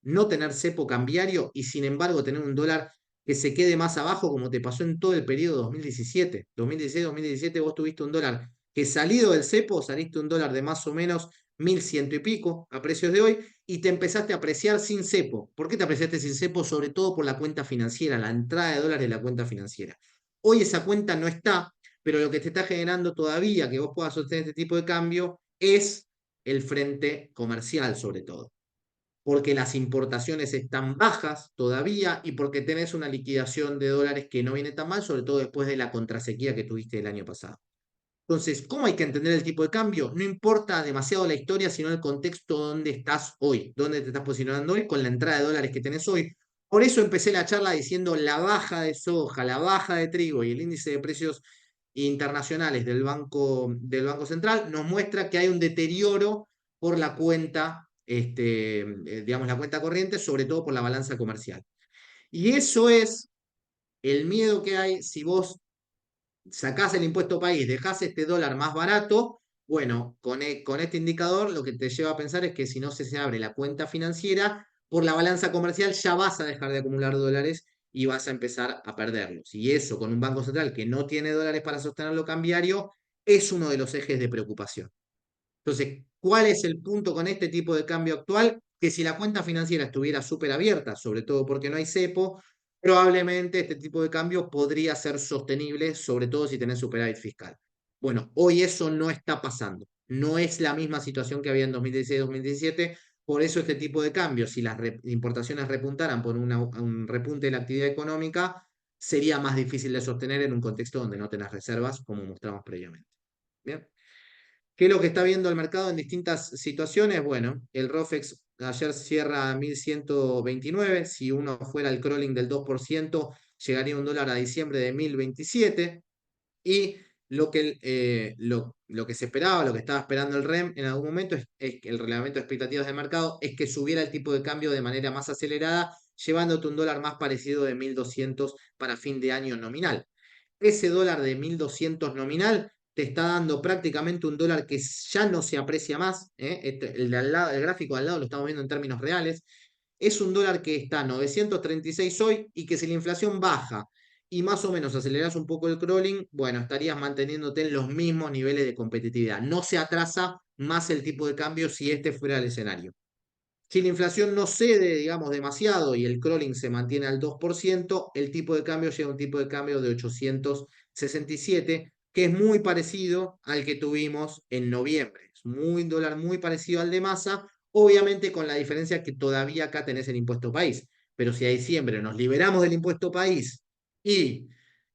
no tener cepo cambiario y sin embargo tener un dólar que se quede más abajo, como te pasó en todo el periodo 2017. 2016-2017 vos tuviste un dólar que salido del cepo, saliste un dólar de más o menos 1.100 y pico a precios de hoy y te empezaste a apreciar sin cepo. ¿Por qué te apreciaste sin cepo? Sobre todo por la cuenta financiera, la entrada de dólares de la cuenta financiera. Hoy esa cuenta no está, pero lo que te está generando todavía que vos puedas sostener este tipo de cambio es el frente comercial, sobre todo, porque las importaciones están bajas todavía y porque tenés una liquidación de dólares que no viene tan mal, sobre todo después de la contrasequía que tuviste el año pasado. Entonces, ¿cómo hay que entender el tipo de cambio? No importa demasiado la historia, sino el contexto donde estás hoy, dónde te estás posicionando hoy con la entrada de dólares que tenés hoy. Por eso empecé la charla diciendo la baja de soja, la baja de trigo y el índice de precios internacionales del Banco Central nos muestra que hay un deterioro por la cuenta, digamos, la cuenta corriente, sobre todo por la balanza comercial. Y eso es el miedo que hay si vos sacás el impuesto país, dejás este dólar más barato, bueno, con este indicador lo que te lleva a pensar es que si no se abre la cuenta financiera, por la balanza comercial ya vas a dejar de acumular dólares y vas a empezar a perderlos. Y eso con un banco central que no tiene dólares para sostener lo cambiario es uno de los ejes de preocupación. Entonces, ¿cuál es el punto con este tipo de cambio actual? Que si la cuenta financiera estuviera súper abierta, sobre todo porque no hay cepo, probablemente este tipo de cambio podría ser sostenible, sobre todo si tenés superávit fiscal. Bueno, hoy eso no está pasando. No es la misma situación que había en 2016-2017. Por eso este tipo de cambios, si las importaciones repuntaran por un repunte de la actividad económica, sería más difícil de sostener en un contexto donde no tenés reservas, como mostramos previamente. Bien. ¿Qué es lo que está viendo el mercado en distintas situaciones? Bueno, el ROFEX ayer cierra a 1.129. Si uno fuera el crawling del 2%, llegaría un dólar a diciembre de 1.027. Y lo que se esperaba, lo que estaba esperando el REM en algún momento es que el reglamento de expectativas de mercado es que subiera el tipo de cambio de manera más acelerada, llevándote un dólar más parecido de 1.200 para fin de año nominal. Ese dólar de 1.200 nominal te está dando prácticamente un dólar que ya no se aprecia más. El gráfico de al lado lo estamos viendo en términos reales. Es un dólar que está a 936 hoy y que si la inflación baja y más o menos aceleras un poco el crawling, bueno, estarías manteniéndote en los mismos niveles de competitividad. No se atrasa más el tipo de cambio si este fuera el escenario. Si la inflación no cede, digamos, demasiado y el crawling se mantiene al 2%, el tipo de cambio llega a un tipo de cambio de 867, que es muy parecido al que tuvimos en noviembre. Es un dólar muy parecido al de masa, obviamente con la diferencia que todavía acá tenés el impuesto país. Pero si a diciembre nos liberamos del impuesto país y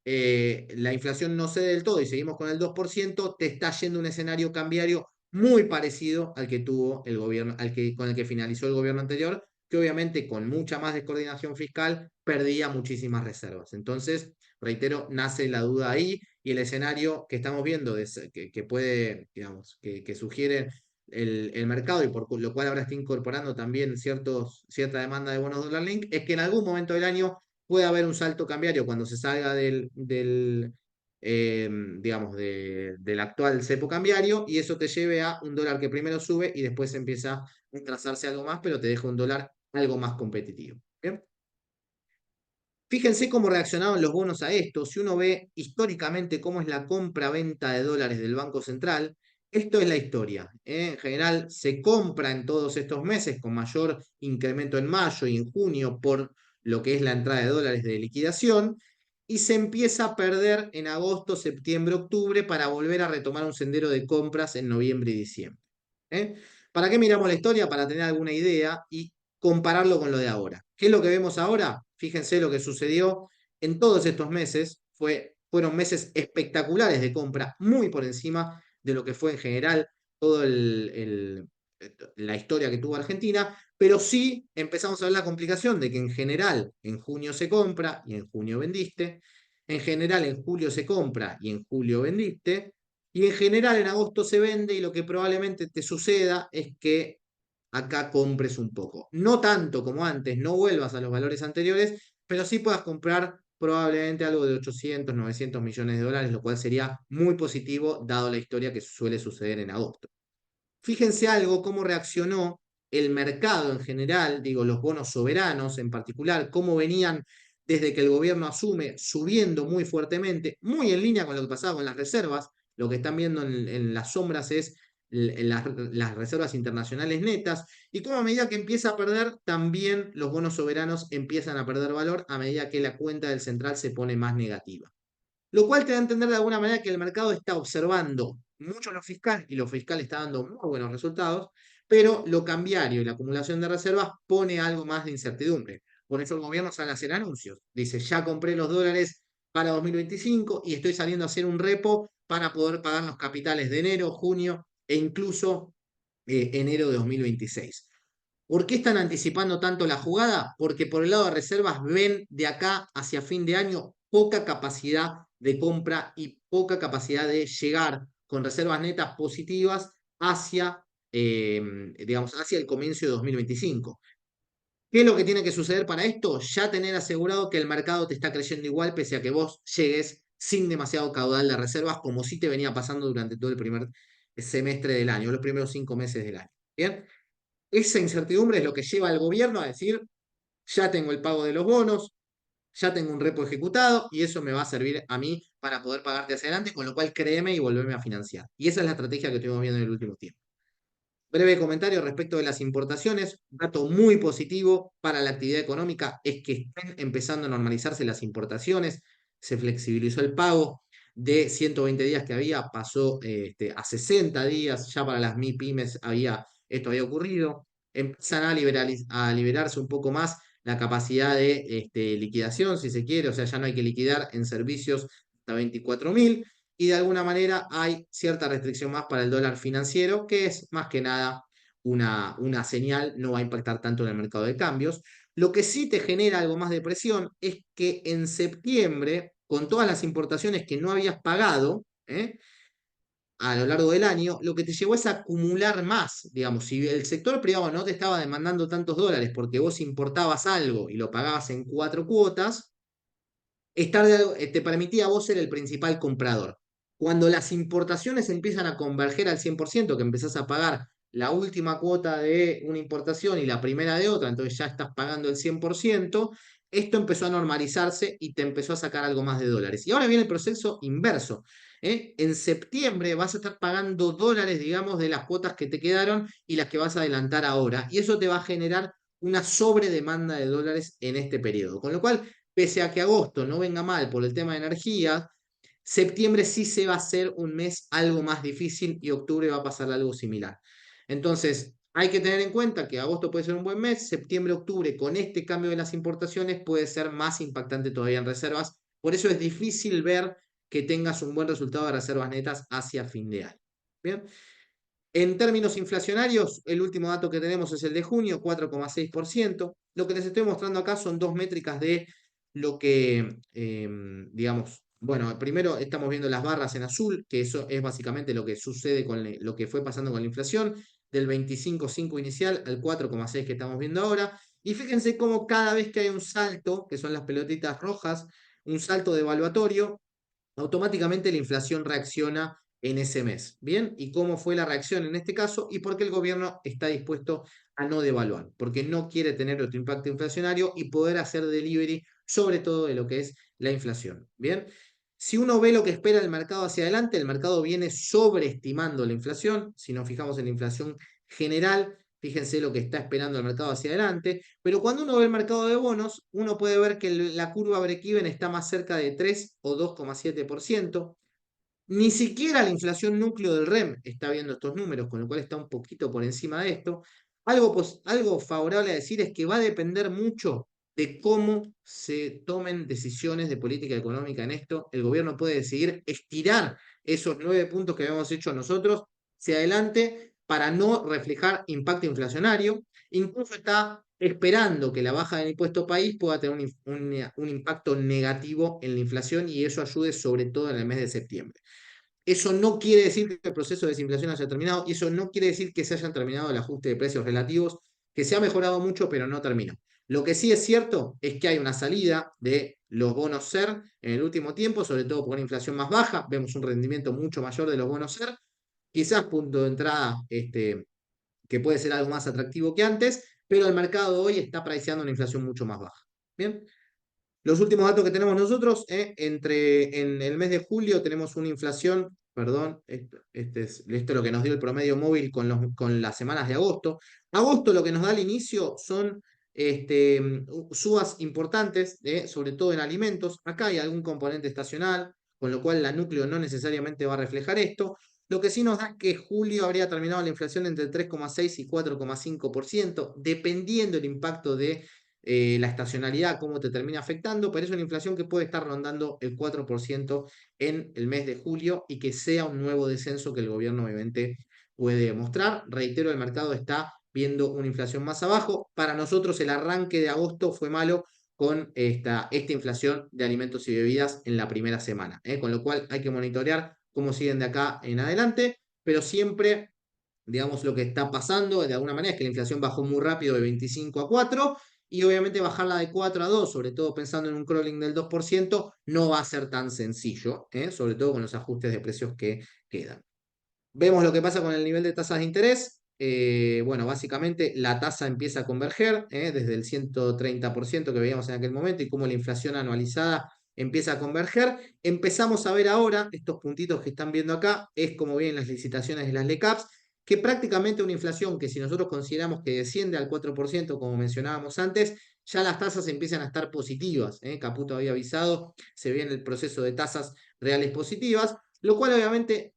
la inflación no cede del todo y seguimos con el 2%, te está yendo un escenario cambiario muy parecido al que tuvo el gobierno, con el que finalizó el gobierno anterior, que obviamente con mucha más descoordinación fiscal perdía muchísimas reservas. Entonces, reitero, nace la duda ahí y el escenario que estamos viendo, que puede, digamos, que sugiere el mercado y por lo cual ahora está incorporando también cierta demanda de bonos dólar link, es que en algún momento del año puede haber un salto cambiario cuando se salga digamos, del actual cepo cambiario, y eso te lleve a un dólar que primero sube y después empieza a trazarse algo más, pero te deja un dólar algo más competitivo. ¿Bien? Fíjense cómo reaccionaron los bonos a esto. Si uno ve históricamente cómo es la compra-venta de dólares del Banco Central, esto es la historia. En general, se compra en todos estos meses con mayor incremento en mayo y en junio por lo que es la entrada de dólares de liquidación, y se empieza a perder en agosto, septiembre, octubre para volver a retomar un sendero de compras en noviembre y diciembre. ¿Eh? ¿Para qué miramos la historia? Para tener alguna idea y compararlo con lo de ahora. ¿Qué es lo que vemos ahora? Fíjense lo que sucedió en todos estos meses. Fueron meses espectaculares de compra, muy por encima de lo que fue en general toda la historia que tuvo Argentina, pero sí empezamos a ver la complicación de que en general en junio se compra y en junio vendiste, en general en julio se compra y en julio vendiste, y en general en agosto se vende, y lo que probablemente te suceda es que acá compres un poco. No tanto como antes, no vuelvas a los valores anteriores, pero sí puedas comprar probablemente algo de 800, 900 millones de dólares, lo cual sería muy positivo dado la historia que suele suceder en agosto. Fíjense algo, cómo reaccionó el mercado en general, digo, los bonos soberanos en particular, cómo venían desde que el gobierno asume subiendo muy fuertemente, muy en línea con lo que pasaba con las reservas. Lo que están viendo en las sombras es las reservas internacionales netas, y cómo a medida que empieza a perder, también los bonos soberanos empiezan a perder valor a medida que la cuenta del central se pone más negativa. Lo cual te da a entender de alguna manera que el mercado está observando mucho lo fiscal, y lo fiscal está dando muy buenos resultados, pero lo cambiario y la acumulación de reservas pone algo más de incertidumbre. Por eso el gobierno sale a hacer anuncios. Dice, ya compré los dólares para 2025 y estoy saliendo a hacer un repo para poder pagar los capitales de enero, junio e incluso enero de 2026. ¿Por qué están anticipando tanto la jugada? Porque por el lado de reservas ven de acá hacia fin de año poca capacidad de compra y poca capacidad de llegar con reservas netas positivas hacia, digamos, hacia el comienzo de 2025. ¿Qué es lo que tiene que suceder para esto? Ya tener asegurado que el mercado te está creyendo igual pese a que vos llegues sin demasiado caudal de reservas, como sí te venía pasando durante todo el primer semestre del año, los primeros 5 meses del año. ¿Bien? Esa incertidumbre es lo que lleva al gobierno a decir, ya tengo el pago de los bonos, ya tengo un repo ejecutado y eso me va a servir a mí para poder pagarte hacia adelante, con lo cual créeme y volverme a financiar. Y esa es la estrategia que estuvimos viendo en el último tiempo. Breve comentario respecto de las importaciones. Un dato muy positivo para la actividad económica es que están empezando a normalizarse las importaciones. Se flexibilizó el pago de 120 días que había, pasó a 60 días. Ya para las MIPYMES esto había ocurrido. Empiezan a liberarse un poco más la capacidad de liquidación, si se quiere. O sea, ya no hay que liquidar en servicios hasta 24.000, y de alguna manera hay cierta restricción más para el dólar financiero, que es más que nada una señal, no va a impactar tanto en el mercado de cambios. Lo que sí te genera algo más de presión es que en septiembre, con todas las importaciones que no habías pagado, a lo largo del año, lo que te llevó es a acumular más. Digamos, si el sector privado no te estaba demandando tantos dólares porque vos importabas algo y lo pagabas en 4 cuotas, te permitía a vos ser el principal comprador. Cuando las importaciones empiezan a converger al 100%, que empezás a pagar la última cuota de una importación y la primera de otra, entonces ya estás pagando el 100%, esto empezó a normalizarse y te empezó a sacar algo más de dólares. Y ahora viene el proceso inverso. En septiembre vas a estar pagando dólares, digamos, de las cuotas que te quedaron y las que vas a adelantar ahora. Y eso te va a generar una sobredemanda de dólares en este periodo. Con lo cual, pese a que agosto no venga mal por el tema de energía, septiembre sí se va a hacer un mes algo más difícil y octubre va a pasar algo similar. Entonces, hay que tener en cuenta que agosto puede ser un buen mes, septiembre, octubre, con este cambio de las importaciones, puede ser más impactante todavía en reservas. Por eso es difícil ver que tengas un buen resultado de reservas netas hacia fin de año. Bien. En términos inflacionarios, el último dato que tenemos es el de junio, 4,6%. Lo que les estoy mostrando acá son dos métricas de lo que, digamos, bueno, primero estamos viendo las barras en azul, que eso es básicamente lo que sucede con lo que fue pasando con la inflación, del 25,5 inicial al 4,6 que estamos viendo ahora. Y fíjense cómo cada vez que hay un salto, que son las pelotitas rojas, un salto devaluatorio, automáticamente la inflación reacciona en ese mes. ¿Bien? ¿Y cómo fue la reacción en este caso? Y por qué el gobierno está dispuesto a no devaluar, porque no quiere tener otro impacto inflacionario y poder hacer delivery sobre todo de lo que es la inflación. ¿Bien? Si uno ve lo que espera el mercado hacia adelante, el mercado viene sobreestimando la inflación. Si nos fijamos en la inflación general, fíjense lo que está esperando el mercado hacia adelante. Pero cuando uno ve el mercado de bonos, uno puede ver que la curva break-even está más cerca de 3 o 2,7%. Ni siquiera la inflación núcleo del REM está viendo estos números, con lo cual está un poquito por encima de esto. Algo favorable a decir es que va a depender mucho de cómo se tomen decisiones de política económica en esto. El gobierno puede decidir estirar esos 9 puntos que habíamos hecho nosotros hacia adelante para no reflejar impacto inflacionario. Incluso está esperando que la baja del impuesto país pueda tener un impacto negativo en la inflación y eso ayude sobre todo en el mes de septiembre. Eso no quiere decir que el proceso de desinflación haya terminado y eso no quiere decir que se hayan terminado el ajuste de precios relativos, que se ha mejorado mucho, pero no terminó. Lo que sí es cierto es que hay una salida de los bonos SER en el último tiempo, sobre todo por una inflación más baja. Vemos un rendimiento mucho mayor de los bonos SER. Quizás punto de entrada que puede ser algo más atractivo que antes, pero el mercado hoy está priceando una inflación mucho más baja. Bien, los últimos datos que tenemos nosotros, en el mes de julio tenemos una inflación, perdón, esto es lo que nos dio el promedio móvil con las semanas de agosto. Agosto lo que nos da al inicio son subas importantes, sobre todo en alimentos. Acá hay algún componente estacional, con lo cual la núcleo no necesariamente va a reflejar esto. Lo que sí nos da es que julio habría terminado la inflación entre 3,6 y 4,5%, dependiendo del impacto de la estacionalidad, cómo te termina afectando, pero es una inflación que puede estar rondando el 4% en el mes de julio y que sea un nuevo descenso que el gobierno obviamente puede mostrar. Reitero, el mercado está viendo una inflación más abajo. Para nosotros el arranque de agosto fue malo con esta inflación de alimentos y bebidas en la primera semana, con lo cual hay que monitorear cómo siguen de acá en adelante, pero siempre digamos, lo que está pasando de alguna manera es que la inflación bajó muy rápido de 25 a 4 y obviamente bajarla de 4 a 2, sobre todo pensando en un crawling del 2%, no va a ser tan sencillo, sobre todo con los ajustes de precios que quedan. Vemos lo que pasa con el nivel de tasas de interés. Bueno, básicamente la tasa empieza a converger desde el 130% que veíamos en aquel momento y cómo la inflación anualizada empieza a converger. Empezamos a ver ahora, estos puntitos que están viendo acá, es como vienen las licitaciones de las LECAPs, que prácticamente una inflación que si nosotros consideramos que desciende al 4%, como mencionábamos antes, ya las tasas empiezan a estar positivas. Caputo había avisado, se viene el proceso de tasas reales positivas, lo cual obviamente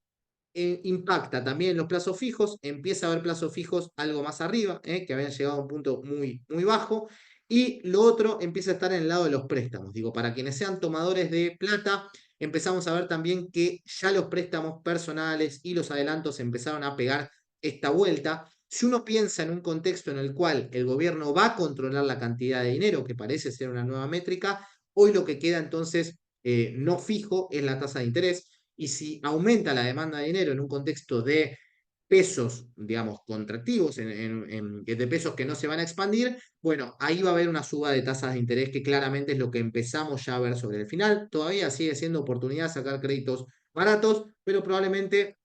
impacta también los plazos fijos, empieza a haber plazos fijos algo más arriba, que habían llegado a un punto muy, muy bajo, y lo otro empieza a estar en el lado de los préstamos. Digo, para quienes sean tomadores de plata, empezamos a ver también que ya los préstamos personales y los adelantos empezaron a pegar esta vuelta. Si uno piensa en un contexto en el cual el gobierno va a controlar la cantidad de dinero, que parece ser una nueva métrica, hoy lo que queda entonces no fijo es la tasa de interés y si aumenta la demanda de dinero en un contexto de pesos, digamos, contractivos, de pesos que no se van a expandir, bueno, ahí va a haber una suba de tasas de interés que claramente es lo que empezamos ya a ver sobre el final. Todavía sigue siendo oportunidad de sacar créditos baratos, pero probablemente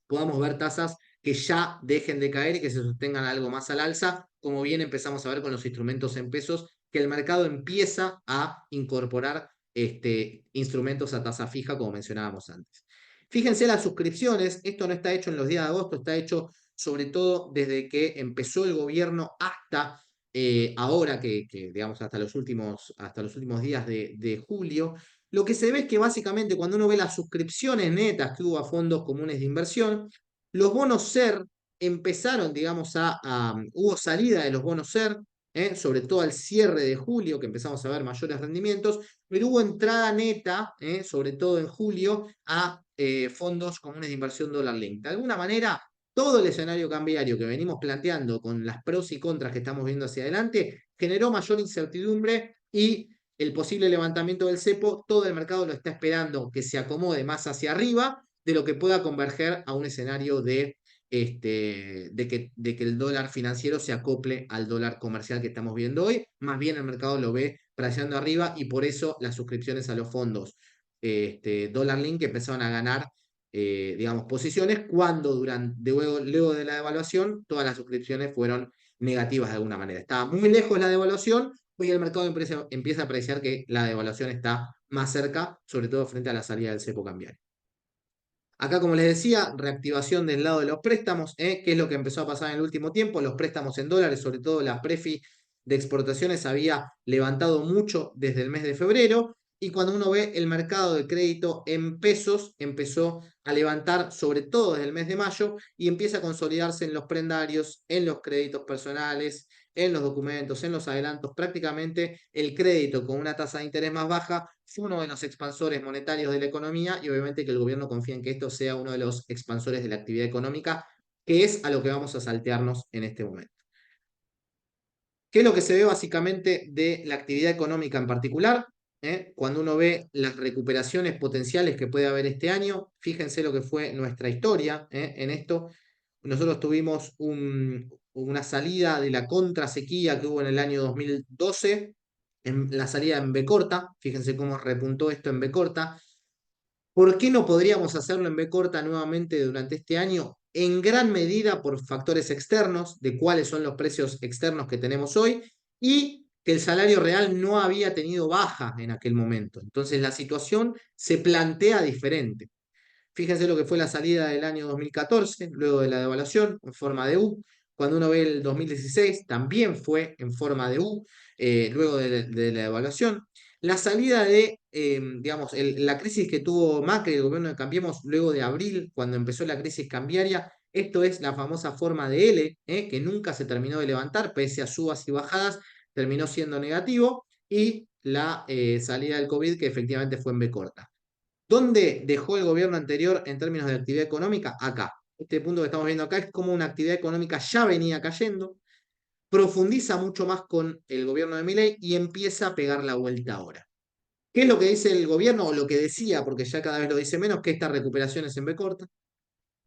podamos ver tasas que ya dejen de caer y que se sostengan algo más al alza, como bien empezamos a ver con los instrumentos en pesos, que el mercado empieza a incorporar instrumentos a tasa fija, como mencionábamos antes. Fíjense las suscripciones, esto no está hecho en los días de agosto, está hecho sobre todo desde que empezó el gobierno hasta ahora, digamos hasta los últimos días de julio. Lo que se ve es que básicamente cuando uno ve las suscripciones netas que hubo a fondos comunes de inversión, los bonos SER empezaron, digamos, hubo salida de los bonos SER, sobre todo al cierre de julio, que empezamos a ver mayores rendimientos, pero hubo entrada neta, sobre todo en julio, a fondos comunes de inversión dólar link. De alguna manera, todo el escenario cambiario que venimos planteando con las pros y contras que estamos viendo hacia adelante generó mayor incertidumbre y el posible levantamiento del cepo, todo el mercado lo está esperando que se acomode más hacia arriba de lo que pueda converger a un escenario de que el dólar financiero se acople al dólar comercial que estamos viendo hoy. Más bien el mercado lo ve presionando arriba y por eso las suscripciones a los fondos dólar link que empezaron a ganar, digamos, posiciones cuando luego de la devaluación todas las suscripciones fueron negativas de alguna manera. Estaba muy lejos la devaluación, hoy el mercado empieza a apreciar que la devaluación está más cerca, sobre todo frente a la salida del cepo cambiario. Acá, como les decía, reactivación del lado de los préstamos, que es lo que empezó a pasar en el último tiempo. Los préstamos en dólares, sobre todo la Prefi de exportaciones, había levantado mucho desde el mes de febrero. Y cuando uno ve el mercado de crédito en pesos, empezó a levantar sobre todo desde el mes de mayo y empieza a consolidarse en los prendarios, en los créditos personales, en los documentos, en los adelantos. Prácticamente el crédito con una tasa de interés más baja fue uno de los expansores monetarios de la economía y obviamente que el gobierno confía en que esto sea uno de los expansores de la actividad económica, que es a lo que vamos a saltearnos en este momento. ¿Qué es lo que se ve básicamente de la actividad económica en particular? Cuando uno ve las recuperaciones potenciales que puede haber este año, fíjense lo que fue nuestra historia en esto. Nosotros tuvimos una salida de la contrasequía que hubo en el año 2012, en la salida en B corta, fíjense cómo repuntó esto en B corta. ¿Por qué no podríamos hacerlo en B corta nuevamente durante este año? En gran medida por factores externos, de cuáles son los precios externos que tenemos hoy, y que el salario real no había tenido baja en aquel momento. Entonces la situación se plantea diferente. Fíjense lo que fue la salida del año 2014, luego de la devaluación, en forma de U. Cuando uno ve el 2016, también fue en forma de U, luego de la devaluación. La salida digamos, la crisis que tuvo Macri, el gobierno de Cambiemos, luego de abril, cuando empezó la crisis cambiaria, esto es la famosa forma de L, que nunca se terminó de levantar, pese a subas y bajadas, terminó siendo negativo, y la salida del COVID, que efectivamente fue en B corta. ¿Dónde dejó el gobierno anterior en términos de actividad económica? Acá. Este punto que estamos viendo acá es como una actividad económica ya venía cayendo, profundiza mucho más con el gobierno de Milei y empieza a pegar la vuelta ahora. ¿Qué es lo que dice el gobierno o lo que decía, porque ya cada vez lo dice menos, que esta recuperación es en B corta,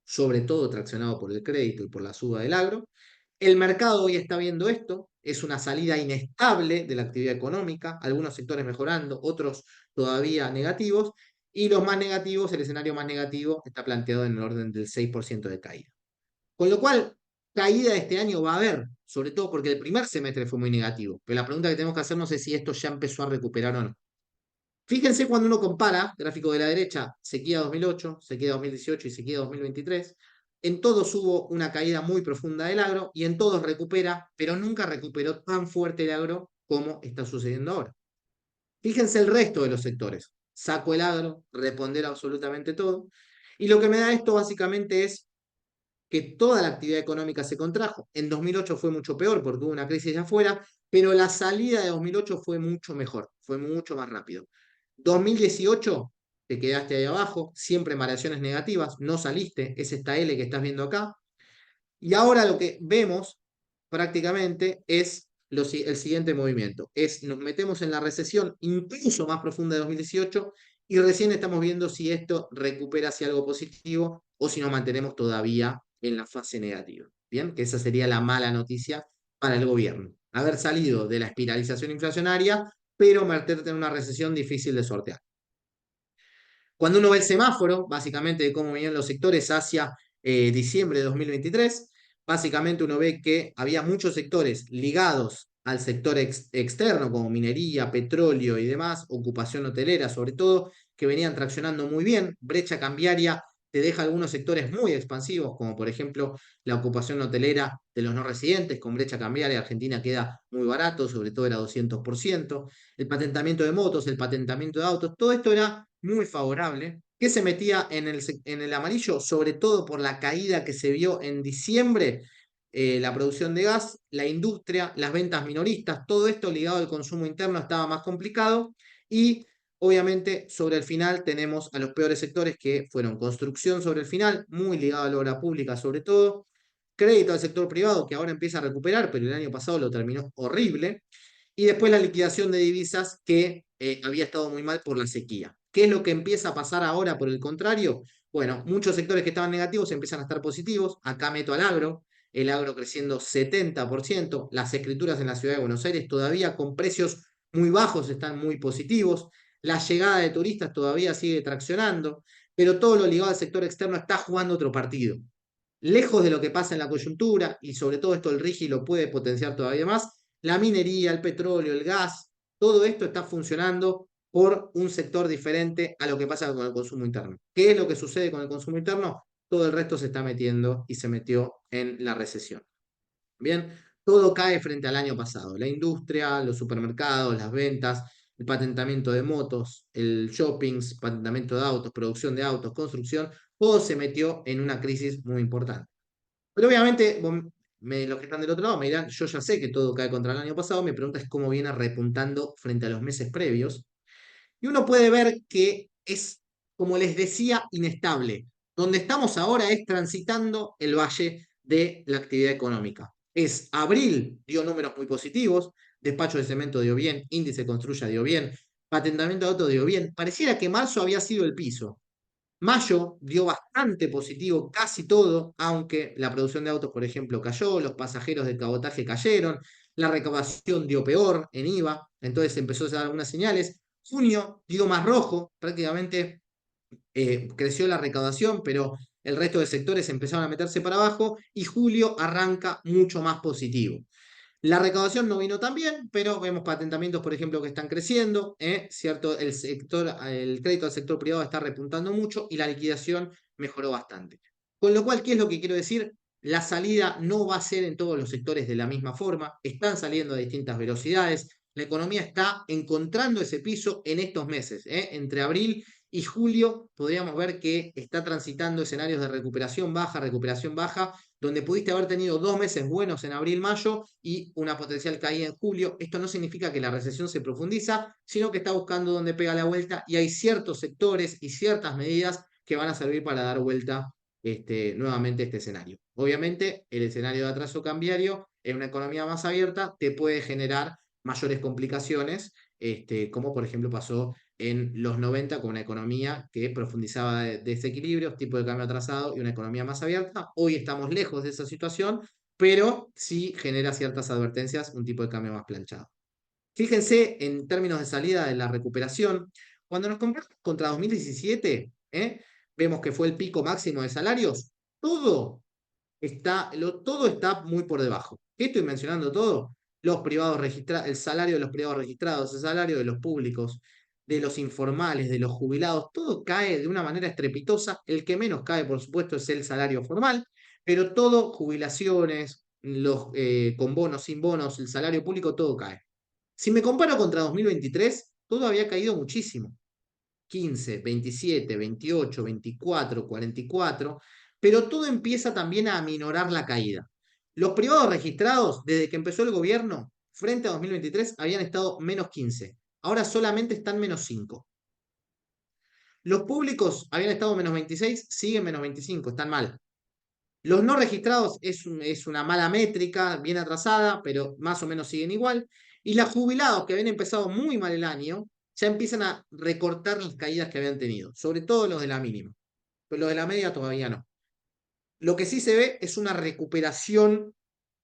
sobre todo traccionado por el crédito y por la suba del agro? El mercado hoy está viendo esto, es una salida inestable de la actividad económica, algunos sectores mejorando, otros todavía negativos, y los más negativos, el escenario más negativo está planteado en el orden del 6% de caída. Con lo cual, caída de este año va a haber, sobre todo porque el primer semestre fue muy negativo, pero la pregunta que tenemos que hacernos es si esto ya empezó a recuperar o no. Fíjense cuando uno compara, gráfico de la derecha, sequía 2008, sequía 2018 y sequía 2023, en todos hubo una caída muy profunda del agro y en todos recupera, pero nunca recuperó tan fuerte el agro como está sucediendo ahora. Fíjense el resto de los sectores. Saco el agro, responder absolutamente todo. Y lo que me da esto básicamente es que toda la actividad económica se contrajo. En 2008 fue mucho peor porque hubo una crisis de afuera, pero la salida de 2008 fue mucho mejor, fue mucho más rápido. 2018, te quedaste ahí abajo, siempre en variaciones negativas, no saliste, es esta L que estás viendo acá. Y ahora lo que vemos prácticamente es el siguiente movimiento. Nos metemos en la recesión incluso más profunda de 2018 y recién estamos viendo si esto recupera hacia algo positivo o si nos mantenemos todavía en la fase negativa. Bien, que esa sería la mala noticia para el gobierno. Haber salido de la espiralización inflacionaria, pero meterte en una recesión difícil de sortear. Cuando uno ve el semáforo, básicamente de cómo venían los sectores hacia diciembre de 2023, básicamente uno ve que había muchos sectores ligados al sector externo, como minería, petróleo y demás, ocupación hotelera sobre todo, que venían traccionando muy bien. Brecha cambiaria te deja algunos sectores muy expansivos, como por ejemplo la ocupación hotelera de los no residentes, con brecha cambiaria Argentina queda muy barato, sobre todo era 200%. El patentamiento de motos, el patentamiento de autos, todo esto era muy favorable. ¿Qué se metía en el amarillo? Sobre todo por la caída que se vio en diciembre, la producción de gas, la industria, las ventas minoristas, todo esto ligado al consumo interno estaba más complicado y obviamente sobre el final tenemos a los peores sectores que fueron construcción sobre el final, muy ligado a la obra pública sobre todo, crédito al sector privado que ahora empieza a recuperar, pero el año pasado lo terminó horrible, y después la liquidación de divisas que había estado muy mal por la sequía. ¿Qué es lo que empieza a pasar ahora por el contrario? Bueno, muchos sectores que estaban negativos empiezan a estar positivos. Acá meto al agro, el agro creciendo 70%, las escrituras en la ciudad de Buenos Aires todavía con precios muy bajos están muy positivos. La llegada de turistas todavía sigue traccionando, pero todo lo ligado al sector externo está jugando otro partido. Lejos de lo que pasa en la coyuntura, y sobre todo esto el RIGI lo puede potenciar todavía más, la minería, el petróleo, el gas, todo esto está funcionando por un sector diferente a lo que pasa con el consumo interno. ¿Qué es lo que sucede con el consumo interno? Todo el resto se está metiendo y se metió en la recesión. Bien, todo cae frente al año pasado. La industria, los supermercados, las ventas, el patentamiento de motos, el shopping, patentamiento de autos, producción de autos, construcción, todo se metió en una crisis muy importante. Pero obviamente, los que están del otro lado me dirán, yo ya sé que todo cae contra el año pasado, mi pregunta es cómo viene repuntando frente a los meses previos. Y uno puede ver que es, como les decía, inestable. Donde estamos ahora es transitando el valle de la actividad económica. Es abril, dio números muy positivos, despacho de cemento dio bien, índice construya dio bien, patentamiento de auto dio bien. Pareciera que marzo había sido el piso. Mayo dio bastante positivo casi todo, aunque la producción de autos, por ejemplo, cayó, los pasajeros de cabotaje cayeron, la recaudación dio peor en IVA, entonces empezó a dar algunas señales. Junio dio más rojo, prácticamente creció la recaudación, pero el resto de sectores empezaron a meterse para abajo y julio arranca mucho más positivo. La recaudación no vino tan bien, pero vemos patentamientos, por ejemplo, que están creciendo, ¿cierto? El crédito al sector privado está repuntando mucho y la liquidación mejoró bastante. Con lo cual, ¿qué es lo que quiero decir? La salida no va a ser en todos los sectores de la misma forma, están saliendo a distintas velocidades, la economía está encontrando ese piso en estos meses, entre abril y julio podríamos ver que está transitando escenarios de recuperación baja, donde pudiste haber tenido 2 meses buenos en abril-mayo y una potencial caída en julio. Esto no significa que la recesión se profundiza, sino que está buscando dónde pega la vuelta y hay ciertos sectores y ciertas medidas que van a servir para dar vuelta nuevamente a este escenario. Obviamente, el escenario de atraso cambiario en una economía más abierta te puede generar mayores complicaciones, como por ejemplo pasó en los 90 con una economía que profundizaba desequilibrios, tipo de cambio atrasado y una economía más abierta. Hoy estamos lejos de esa situación, pero sí genera ciertas advertencias, un tipo de cambio más planchado. Fíjense en términos de salida de la recuperación, cuando nos comparamos contra 2017, vemos que fue el pico máximo de salarios, todo está muy por debajo. ¿Qué estoy mencionando todo? Los privados registrados, el salario de los privados registrados, el salario de los públicos, de los informales, de los jubilados, todo cae de una manera estrepitosa. El que menos cae, por supuesto, es el salario formal, pero todo, jubilaciones, con bonos, sin bonos, el salario público, todo cae. Si me comparo contra 2023, todo había caído muchísimo. 15, 27, 28, 24, 44, pero todo empieza también a aminorar la caída. Los privados registrados, desde que empezó el gobierno, frente a 2023, habían estado -15. Ahora solamente están -5. Los públicos habían estado -26, siguen -25, están mal. Los no registrados es una mala métrica, bien atrasada, pero más o menos siguen igual. Y los jubilados que habían empezado muy mal el año, ya empiezan a recortar las caídas que habían tenido, sobre todo los de la mínima, pero los de la media todavía no. Lo que sí se ve es una recuperación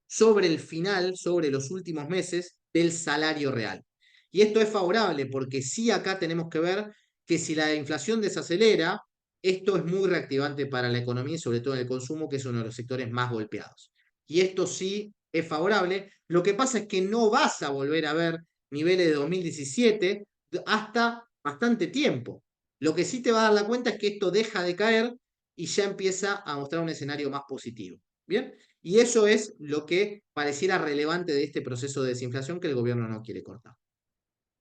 sobre el final, sobre los últimos meses, del salario real. Y esto es favorable porque sí acá tenemos que ver que si la inflación desacelera, esto es muy reactivante para la economía y sobre todo en el consumo, que es uno de los sectores más golpeados. Y esto sí es favorable. Lo que pasa es que no vas a volver a ver niveles de 2017 hasta bastante tiempo. Lo que sí te va a dar la cuenta es que esto deja de caer y ya empieza a mostrar un escenario más positivo. ¿Bien? Y eso es lo que pareciera relevante de este proceso de desinflación que el gobierno no quiere cortar.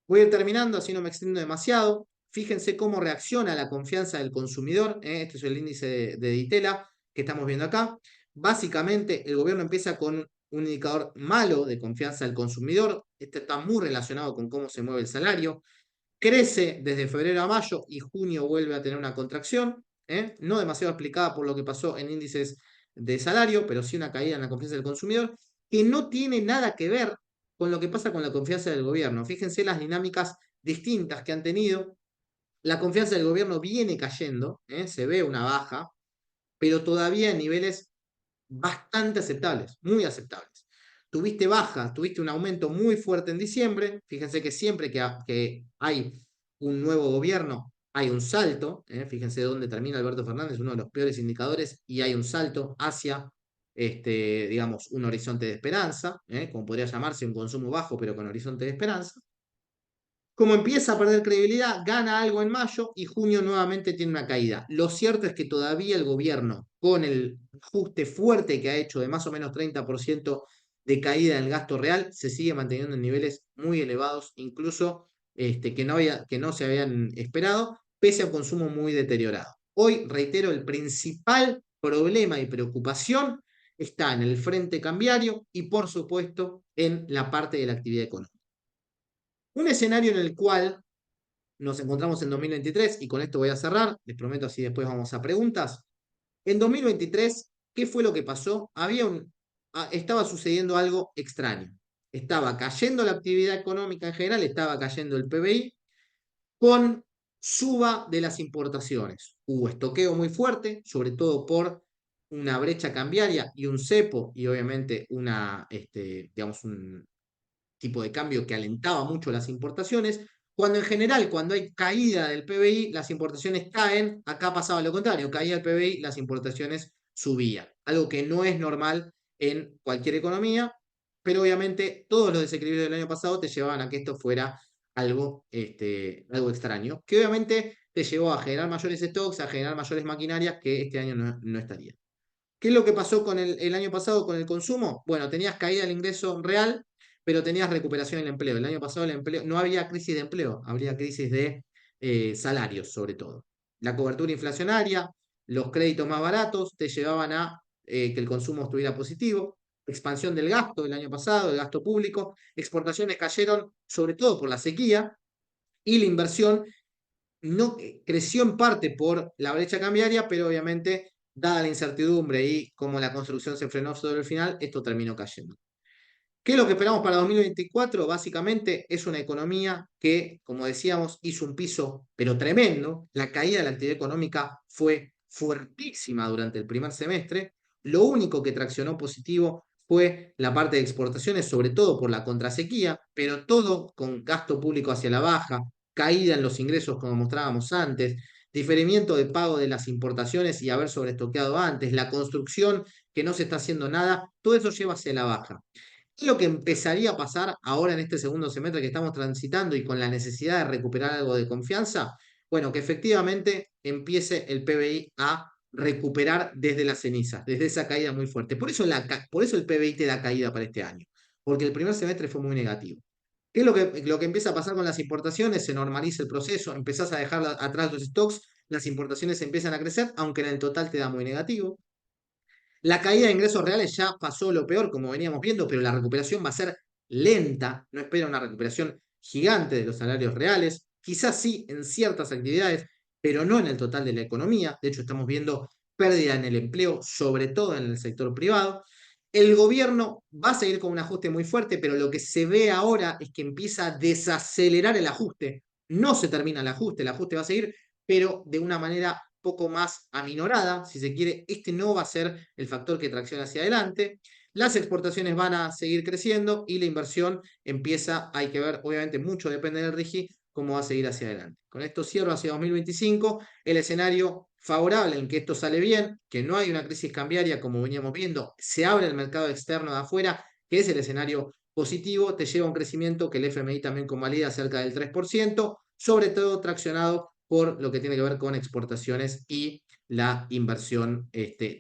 Voy a ir terminando, así no me extiendo demasiado. Fíjense cómo reacciona la confianza del consumidor. Este es el índice de Ditela que estamos viendo acá. Básicamente, el gobierno empieza con un indicador malo de confianza del consumidor. Este está muy relacionado con cómo se mueve el salario. Crece desde febrero a mayo y junio vuelve a tener una contracción, no demasiado explicada por lo que pasó en índices de salario, pero sí una caída en la confianza del consumidor, que no tiene nada que ver con lo que pasa con la confianza del gobierno. Fíjense las dinámicas distintas que han tenido. La confianza del gobierno viene cayendo, se ve una baja, pero todavía en niveles bastante aceptables, muy aceptables. Tuviste bajas, tuviste un aumento muy fuerte en diciembre. Fíjense que siempre que hay un nuevo gobierno, hay un salto, fíjense dónde termina Alberto Fernández, uno de los peores indicadores, y hay un salto hacia, digamos, un horizonte de esperanza, como podría llamarse un consumo bajo, pero con horizonte de esperanza. Como empieza a perder credibilidad, gana algo en mayo y junio nuevamente tiene una caída. Lo cierto es que todavía el gobierno, con el ajuste fuerte que ha hecho de más o menos 30% de caída en el gasto real, se sigue manteniendo en niveles muy elevados, incluso que no se habían esperado, pese a un consumo muy deteriorado. Hoy, reitero, el principal problema y preocupación está en el frente cambiario y, por supuesto, en la parte de la actividad económica. Un escenario en el cual nos encontramos en 2023 y con esto voy a cerrar, les prometo así después vamos a preguntas. En 2023, ¿qué fue lo que pasó? Estaba sucediendo algo extraño. Estaba cayendo la actividad económica en general, estaba cayendo el PBI con suba de las importaciones. Hubo estoqueo muy fuerte, sobre todo por una brecha cambiaria y un cepo y obviamente digamos, un tipo de cambio que alentaba mucho las importaciones, cuando en general, cuando hay caída del PBI, las importaciones caen, acá pasaba lo contrario, caía el PBI, las importaciones subían, algo que no es normal en cualquier economía, pero obviamente todos los desequilibrios del año pasado te llevaban a que esto fuera algo extraño, que obviamente te llevó a generar mayores stocks, a generar mayores maquinarias que este año no estaría. ¿Qué es lo que pasó con el año pasado con el consumo? Bueno, tenías caída del ingreso real, pero tenías recuperación del empleo. El año pasado el empleo, no había crisis de empleo, habría crisis de salarios sobre todo. La cobertura inflacionaria, los créditos más baratos te llevaban a que el consumo estuviera positivo. Expansión del gasto el año pasado, el gasto público. Exportaciones cayeron sobre todo por la sequía y la inversión no creció en parte por la brecha cambiaria, pero obviamente, dada la incertidumbre y como la construcción se frenó sobre el final, esto terminó cayendo. ¿Qué es lo que esperamos para 2024? Básicamente es una economía que, como decíamos, hizo un piso, pero tremendo. La caída de la actividad económica fue fuertísima durante el primer semestre. Lo único que traccionó positivo fue la parte de exportaciones, sobre todo por la contrasequía, pero todo con gasto público hacia la baja, caída en los ingresos, como mostrábamos antes, diferimiento de pago de las importaciones y haber sobreestoqueado antes, la construcción que no se está haciendo nada, todo eso lleva hacia la baja. ¿Qué es lo que empezaría a pasar ahora en este segundo semestre que estamos transitando y con la necesidad de recuperar algo de confianza? Bueno, que efectivamente empiece el PBI a recuperar desde las cenizas, desde esa caída muy fuerte. Por eso el PBI te da caída para este año, porque el primer semestre fue muy negativo. ¿Qué es lo que empieza a pasar con las importaciones? Se normaliza el proceso, empezás a dejar atrás los stocks, las importaciones empiezan a crecer, aunque en el total te da muy negativo. La caída de ingresos reales ya pasó lo peor, como veníamos viendo, pero la recuperación va a ser lenta. No espera una recuperación gigante de los salarios reales. Quizás sí en ciertas actividades, pero no en el total de la economía. De hecho, estamos viendo pérdida en el empleo, sobre todo en el sector privado. El gobierno va a seguir con un ajuste muy fuerte, pero lo que se ve ahora es que empieza a desacelerar el ajuste. No se termina el ajuste va a seguir, pero de una manera poco más aminorada, si se quiere, este no va a ser el factor que tracciona hacia adelante. Las exportaciones van a seguir creciendo y la inversión empieza, hay que ver, obviamente mucho depende del RIGI, cómo va a seguir hacia adelante. Con esto cierro hacia 2025, el escenario favorable en que esto sale bien, que no hay una crisis cambiaria como veníamos viendo, se abre el mercado externo de afuera, que es el escenario positivo, te lleva a un crecimiento que el FMI también convalida cerca del 3%, sobre todo traccionado por lo que tiene que ver con exportaciones y la inversión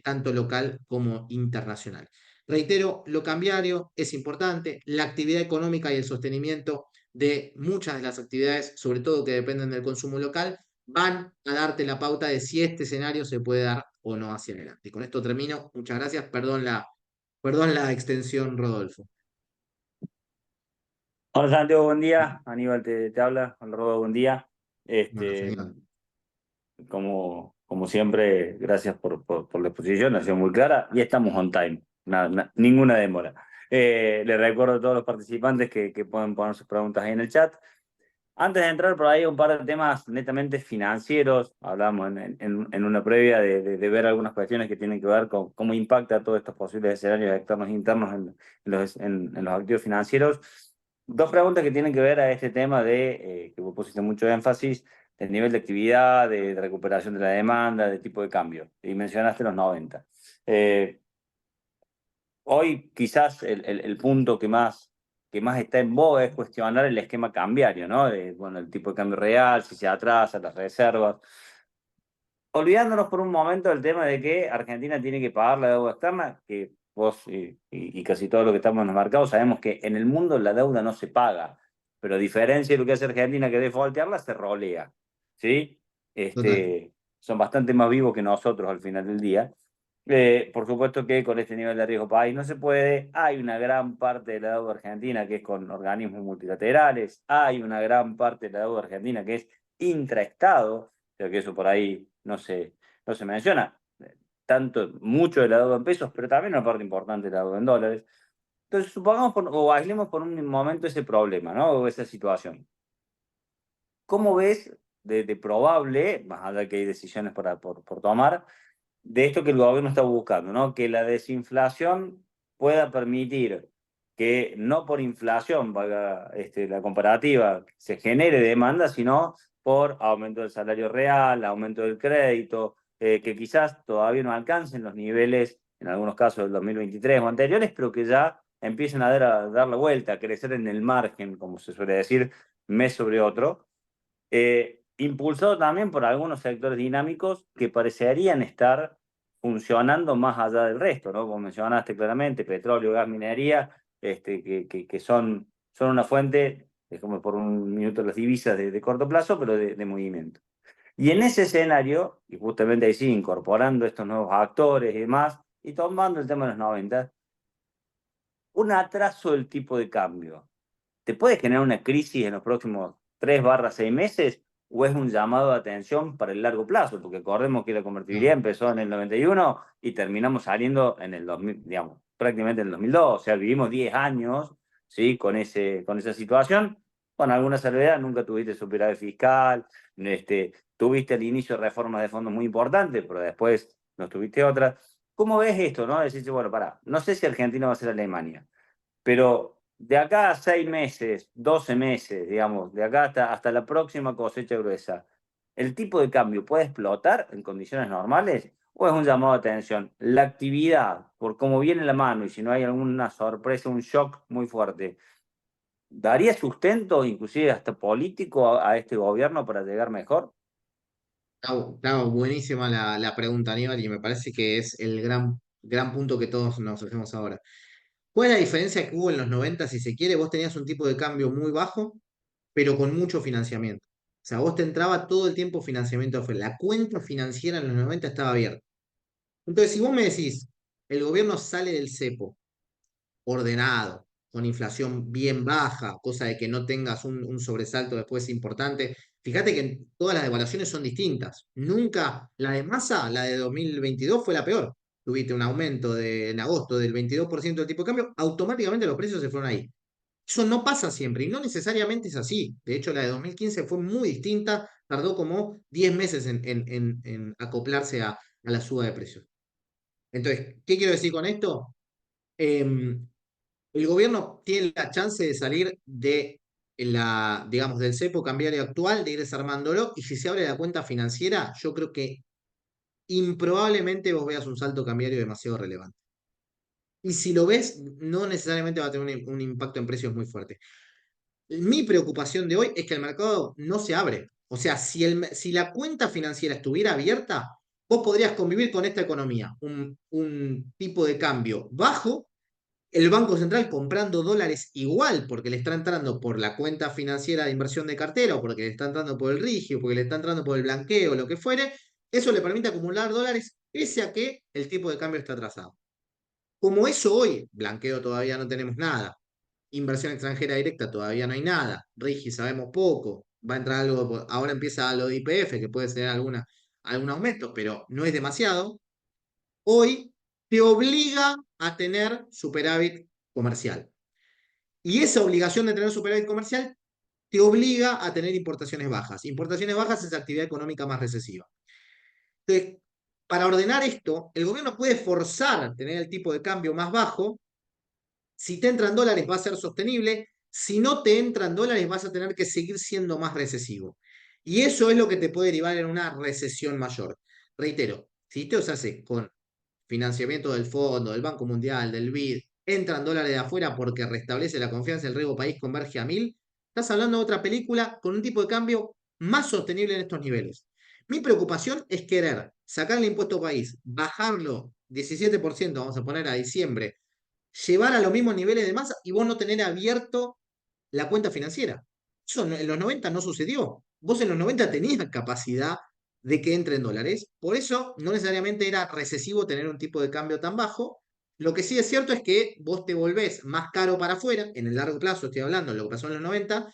tanto local como internacional. Reitero, lo cambiario es importante, la actividad económica y el sostenimiento de muchas de las actividades, sobre todo que dependen del consumo local, van a darte la pauta de si este escenario se puede dar o no hacia adelante. Y con esto termino. Muchas gracias. Perdón la extensión, Rodolfo. Hola Santiago, buen día. Aníbal te habla. Hola Rodo, buen día. Bueno, Este, genial. como siempre, gracias por la exposición, ha sido muy clara y estamos on time. Ninguna demora. Les recuerdo a todos los participantes que pueden poner sus preguntas ahí en el chat. Antes de entrar por ahí un par de temas netamente financieros, hablamos en una previa de ver algunas cuestiones que tienen que ver con cómo impacta todos estos posibles escenarios externos e internos en los activos financieros. dos preguntas que tienen que ver a este tema de, que vos pusiste mucho énfasis, del nivel de actividad, de recuperación de la demanda, de tipo de cambio. Y mencionaste los 90. Eh, Hoy quizás el punto que más está en boga es cuestionar el esquema cambiario, ¿no? Bueno, el tipo de cambio real, si se atrasa, las reservas. Olvidándonos por un momento del tema de que Argentina tiene que pagar la deuda externa, que vos y casi todos los que estamos en los mercados sabemos que en el mundo la deuda no se paga, pero a diferencia de lo que hace Argentina, que defaultearla, se rolea, ¿sí? Total. Son bastante más vivos que nosotros al final del día. Por supuesto que con este nivel de riesgo país no se puede. Hay una gran parte de la deuda argentina que es con organismos multilaterales. Hay una gran parte de la deuda argentina que es intraestado, creo que eso por ahí no se menciona. Tanto, mucho de la deuda en pesos, pero también una parte importante de la deuda en dólares. Entonces, supongamos o aislemos por un momento ese problema, ¿no? O esa situación. ¿Cómo ves de probable, más allá de que hay decisiones por tomar, de esto que el gobierno está buscando, ¿no? Que la desinflación pueda permitir que no por inflación, valga la comparativa, se genere demanda, sino por aumento del salario real, aumento del crédito, que quizás todavía no alcancen los niveles, en algunos casos del 2023 o anteriores, pero que ya empiecen a dar la vuelta, a crecer en el margen, como se suele decir, mes sobre otro, impulsado también por algunos sectores dinámicos que parecerían estar funcionando más allá del resto, ¿no? Como mencionaste claramente, petróleo, gas, minería, que son una fuente, es como por un minuto las divisas de corto plazo, pero de movimiento. Y en ese escenario, y justamente ahí sí, incorporando estos nuevos actores y demás, y tomando el tema de los 90, un atraso del tipo de cambio ¿te puede generar una crisis en los próximos 3 barra 6 meses o es un llamado de atención para el largo plazo? Porque acordemos que la convertibilidad No. empezó en el 91 y terminamos saliendo en el 2000, digamos, prácticamente en el 2002. O sea, vivimos 10 años, ¿sí? Con esa situación. Con alguna salvedad, nunca tuviste superávit fiscal, tuviste al inicio reformas de fondos muy importantes, pero después no tuviste otras. ¿Cómo ves esto, no? Decís, bueno, pará, no sé si Argentina va a ser Alemania, pero de acá a 6 meses, 12 meses, digamos, de acá hasta la próxima cosecha gruesa, ¿el tipo de cambio puede explotar en condiciones normales o es un llamado de atención? La actividad, por cómo viene la mano y si no hay alguna sorpresa, un shock muy fuerte, ¿daría sustento, inclusive hasta político, a este gobierno para llegar mejor? Está buenísima la pregunta, Aníbal, y me parece que es el gran punto que todos nos hacemos ahora. ¿Cuál es la diferencia que hubo en los 90, si se quiere? Vos tenías un tipo de cambio muy bajo, pero con mucho financiamiento. O sea, vos te entraba todo el tiempo financiamiento afuera. La cuenta financiera en los 90 estaba abierta. Entonces, si vos me decís, el gobierno sale del cepo ordenado, con inflación bien baja, cosa de que no tengas un sobresalto después importante. Fíjate que todas las devaluaciones son distintas. Nunca, la de Massa, la de 2022, fue la peor. Tuviste un aumento en agosto del 22% del tipo de cambio, automáticamente los precios se fueron ahí. Eso no pasa siempre y no necesariamente es así. De hecho, la de 2015 fue muy distinta, tardó como 10 meses en acoplarse a la suba de precios. Entonces, ¿qué quiero decir con esto? Em, el gobierno tiene la chance de salir digamos, del cepo cambiario actual, de ir desarmándolo, y si se abre la cuenta financiera, yo creo que improbablemente vos veas un salto cambiario demasiado relevante. Y si lo ves, no necesariamente va a tener un impacto en precios muy fuerte. Mi preocupación de hoy es que el mercado no se abre. O sea, si la cuenta financiera estuviera abierta, vos podrías convivir con esta economía, un tipo de cambio bajo, el Banco Central comprando dólares igual, porque le está entrando por la cuenta financiera de inversión de cartera, o porque le está entrando por el rigio, porque le está entrando por el blanqueo, lo que fuere, eso le permite acumular dólares pese a que el tipo de cambio está atrasado. Como eso hoy, blanqueo todavía no tenemos nada, inversión extranjera directa todavía no hay nada, Rigi sabemos poco, va a entrar algo, ahora empieza lo de IPF, que puede ser algún aumento, pero no es demasiado. Hoy te obliga a tener superávit comercial. Y esa obligación de tener superávit comercial te obliga a tener importaciones bajas. Importaciones bajas es actividad económica más recesiva. Entonces, para ordenar esto, el gobierno puede forzar a tener el tipo de cambio más bajo. Si te entran dólares va a ser sostenible. si no te entran dólares vas a tener que seguir siendo más recesivo. Y eso es lo que te puede derivar en una recesión mayor. Reitero, si esto se hace con financiamiento del Fondo, del Banco Mundial, del BID, entran dólares de afuera porque restablece la confianza, el riesgo país converge a 1000, estás hablando de otra película con un tipo de cambio más sostenible en estos niveles. Mi preocupación es querer sacar el impuesto país, bajarlo 17%, vamos a poner a diciembre, llevar a los mismos niveles de masa y vos no tener abierto la cuenta financiera. Eso en los 90 no sucedió. Vos en los 90 tenías capacidad de que entre en dólares. Por eso no necesariamente era recesivo tener un tipo de cambio tan bajo. Lo que sí es cierto es que vos te volvés más caro para afuera, en el largo plazo estoy hablando, lo que pasó en los 90,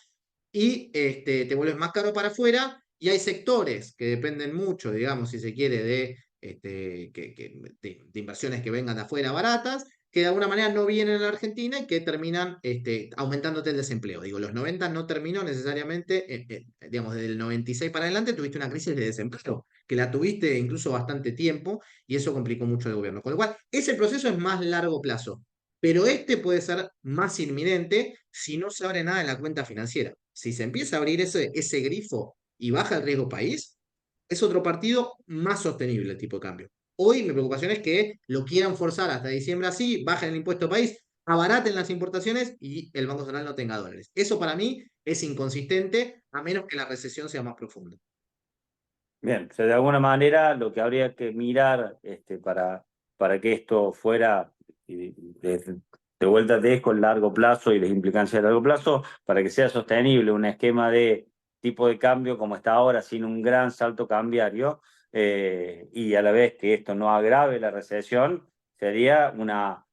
y te vuelves más caro para afuera, y hay sectores que dependen mucho, digamos, si se quiere, de inversiones que vengan de afuera baratas, que de alguna manera no vienen a la Argentina y que terminan aumentándote el desempleo. Digo, los 90 no terminó necesariamente, digamos, desde el 96 para adelante tuviste una crisis de desempleo, que la tuviste incluso bastante tiempo y eso complicó mucho el gobierno. Con lo cual, ese proceso es más largo plazo, pero este puede ser más inminente si no se abre nada en la cuenta financiera. Si se empieza a abrir ese grifo y baja el riesgo país, es otro partido más sostenible el tipo de cambio. Hoy mi preocupación es que lo quieran forzar hasta diciembre así, bajen el impuesto país, abaraten las importaciones y el Banco Central no tenga dólares. Eso para mí es inconsistente a menos que la recesión sea más profunda. Bien, o sea, de alguna manera lo que habría que mirar para que esto fuera de vuelta de con largo plazo y las implicancias de largo plazo, para que sea sostenible un esquema de tipo de cambio como está ahora, sin un gran salto cambiario, y a la vez que esto no agrave la recesión, sería una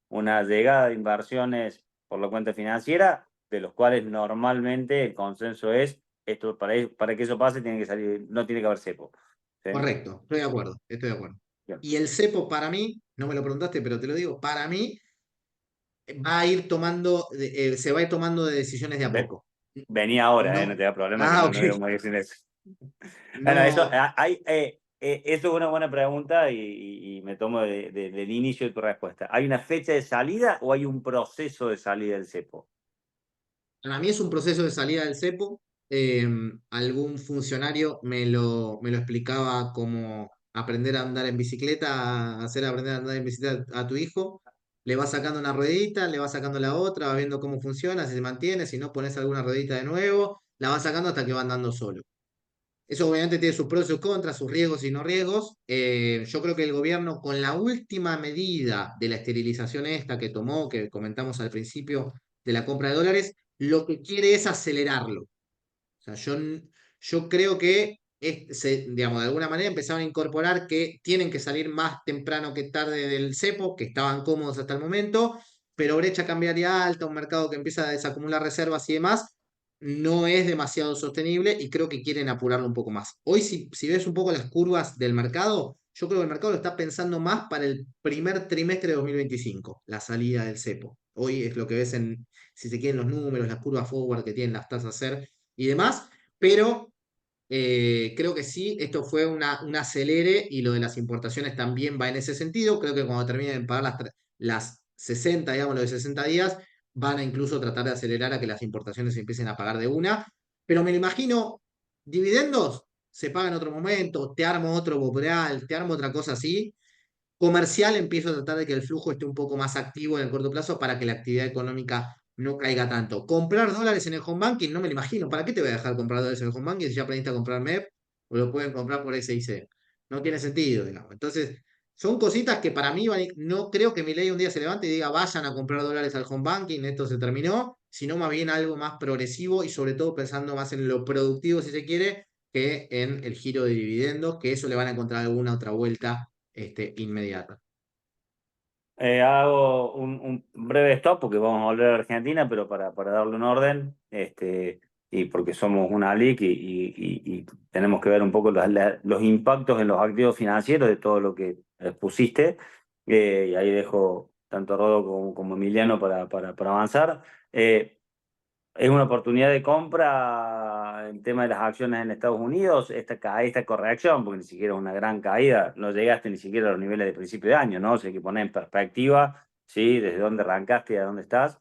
llegada de inversiones por la cuenta financiera, de los cuales normalmente el consenso es esto para que eso pase tiene que salir, no tiene que haber cepo. ¿Sí? Correcto, estoy de acuerdo, estoy de acuerdo. Bien. Y el cepo para mí, no me lo preguntaste, pero te lo digo, para mí va a ir tomando, se va a ir tomando de decisiones de a Ve- poco. Venía ahora, no No. te da problema que Ah, no, ok. no íbamos a ir sin eso. Bueno, No, eso es una buena pregunta y me tomo del inicio de tu respuesta. ¿Hay una fecha de salida o hay un proceso de salida del cepo? para mí es un proceso de salida del cepo. Algún funcionario me lo explicaba como aprender a andar en bicicleta, hacer aprender a andar en bicicleta a tu hijo. Le vas sacando una ruedita, le vas sacando la otra, vas viendo cómo funciona, si se mantiene, si no pones alguna ruedita de nuevo, la vas sacando hasta que va andando solo. Eso obviamente tiene sus pros y sus contras, sus riesgos y no riesgos. Yo creo que el gobierno, con la última medida de la esterilización esta que tomó, que comentamos al principio de la compra de dólares, lo que quiere es acelerarlo. O sea, yo creo que digamos, de alguna manera empezaron a incorporar que tienen que salir más temprano que tarde del cepo, que estaban cómodos hasta el momento, pero brecha cambiaria alta, un mercado que empieza a desacumular reservas y demás, no es demasiado sostenible y creo que quieren apurarlo un poco más. Hoy, si ves un poco las curvas del mercado, yo creo que el mercado lo está pensando más para el primer trimestre de 2025, la salida del cepo. Hoy es lo que ves en, si se quieren, los números, las curvas forward que tienen las tasas SER y demás, pero creo que sí, esto fue un acelere y lo de las importaciones también va en ese sentido. Creo que cuando terminen de pagar las 60, digamos, los de 60 días, van a incluso tratar de acelerar a que las importaciones se empiecen a pagar de una. Pero me lo imagino, dividendos se pagan en otro momento, te armo otro Bobreal, te armo otra cosa así. Comercial empiezo a tratar de que el flujo esté un poco más activo en el corto plazo para que la actividad económica no caiga tanto. Comprar dólares en el home banking, no me lo imagino. ¿Para qué te voy a dejar comprar dólares en el home banking si ya aprendiste a comprar MEP o lo pueden comprar por SIC? No tiene sentido, digamos. Entonces, son cositas que para mí no creo que mi ley un día se levante y diga vayan a comprar dólares al home banking, esto se terminó, sino más bien algo más progresivo y sobre todo pensando más en lo productivo, si se quiere, que en el giro de dividendos, que eso le van a encontrar alguna otra vuelta inmediata. Hago un breve stop porque vamos a volver a Argentina, pero para darle un orden, y porque somos una LIC y tenemos que ver un poco los impactos en los activos financieros de todo lo que pusiste. Y ahí dejo tanto a Rodo como Emiliano para avanzar. ¿Es una oportunidad de compra el tema de las acciones en Estados Unidos, esta corrección? Porque ni siquiera es una gran caída, no llegaste ni siquiera a los niveles de principio de año, ¿no? O sea, hay que poner en perspectiva, ¿sí? Desde dónde arrancaste y a dónde estás.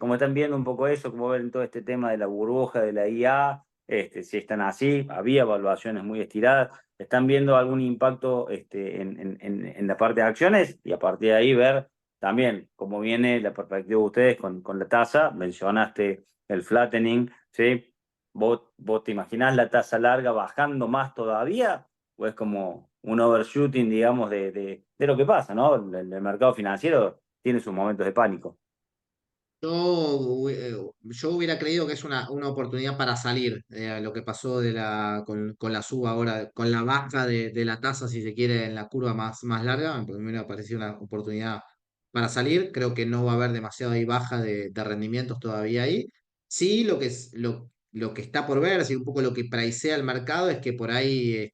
cómo están viendo un poco eso, cómo ven todo este tema de la burbuja de la IA, si están así, había evaluaciones muy estiradas, están viendo algún impacto en la parte de acciones y a partir de ahí ver también cómo viene la perspectiva de ustedes con la tasa, mencionaste el flattening, ¿sí? ¿Vos te imaginás la tasa larga bajando más todavía? ¿O es como un overshooting, digamos, de lo que pasa, ¿no? El mercado financiero tiene sus momentos de pánico. Yo hubiera creído que es una oportunidad para salir lo que pasó con la suba ahora, con la baja de la tasa, si se quiere, en la curva más larga. Pues me pareció una oportunidad para salir. Creo que no va a haber demasiada ahí baja de rendimientos todavía ahí. Sí, lo que está por ver, sí, un poco lo que pricea el mercado es que por ahí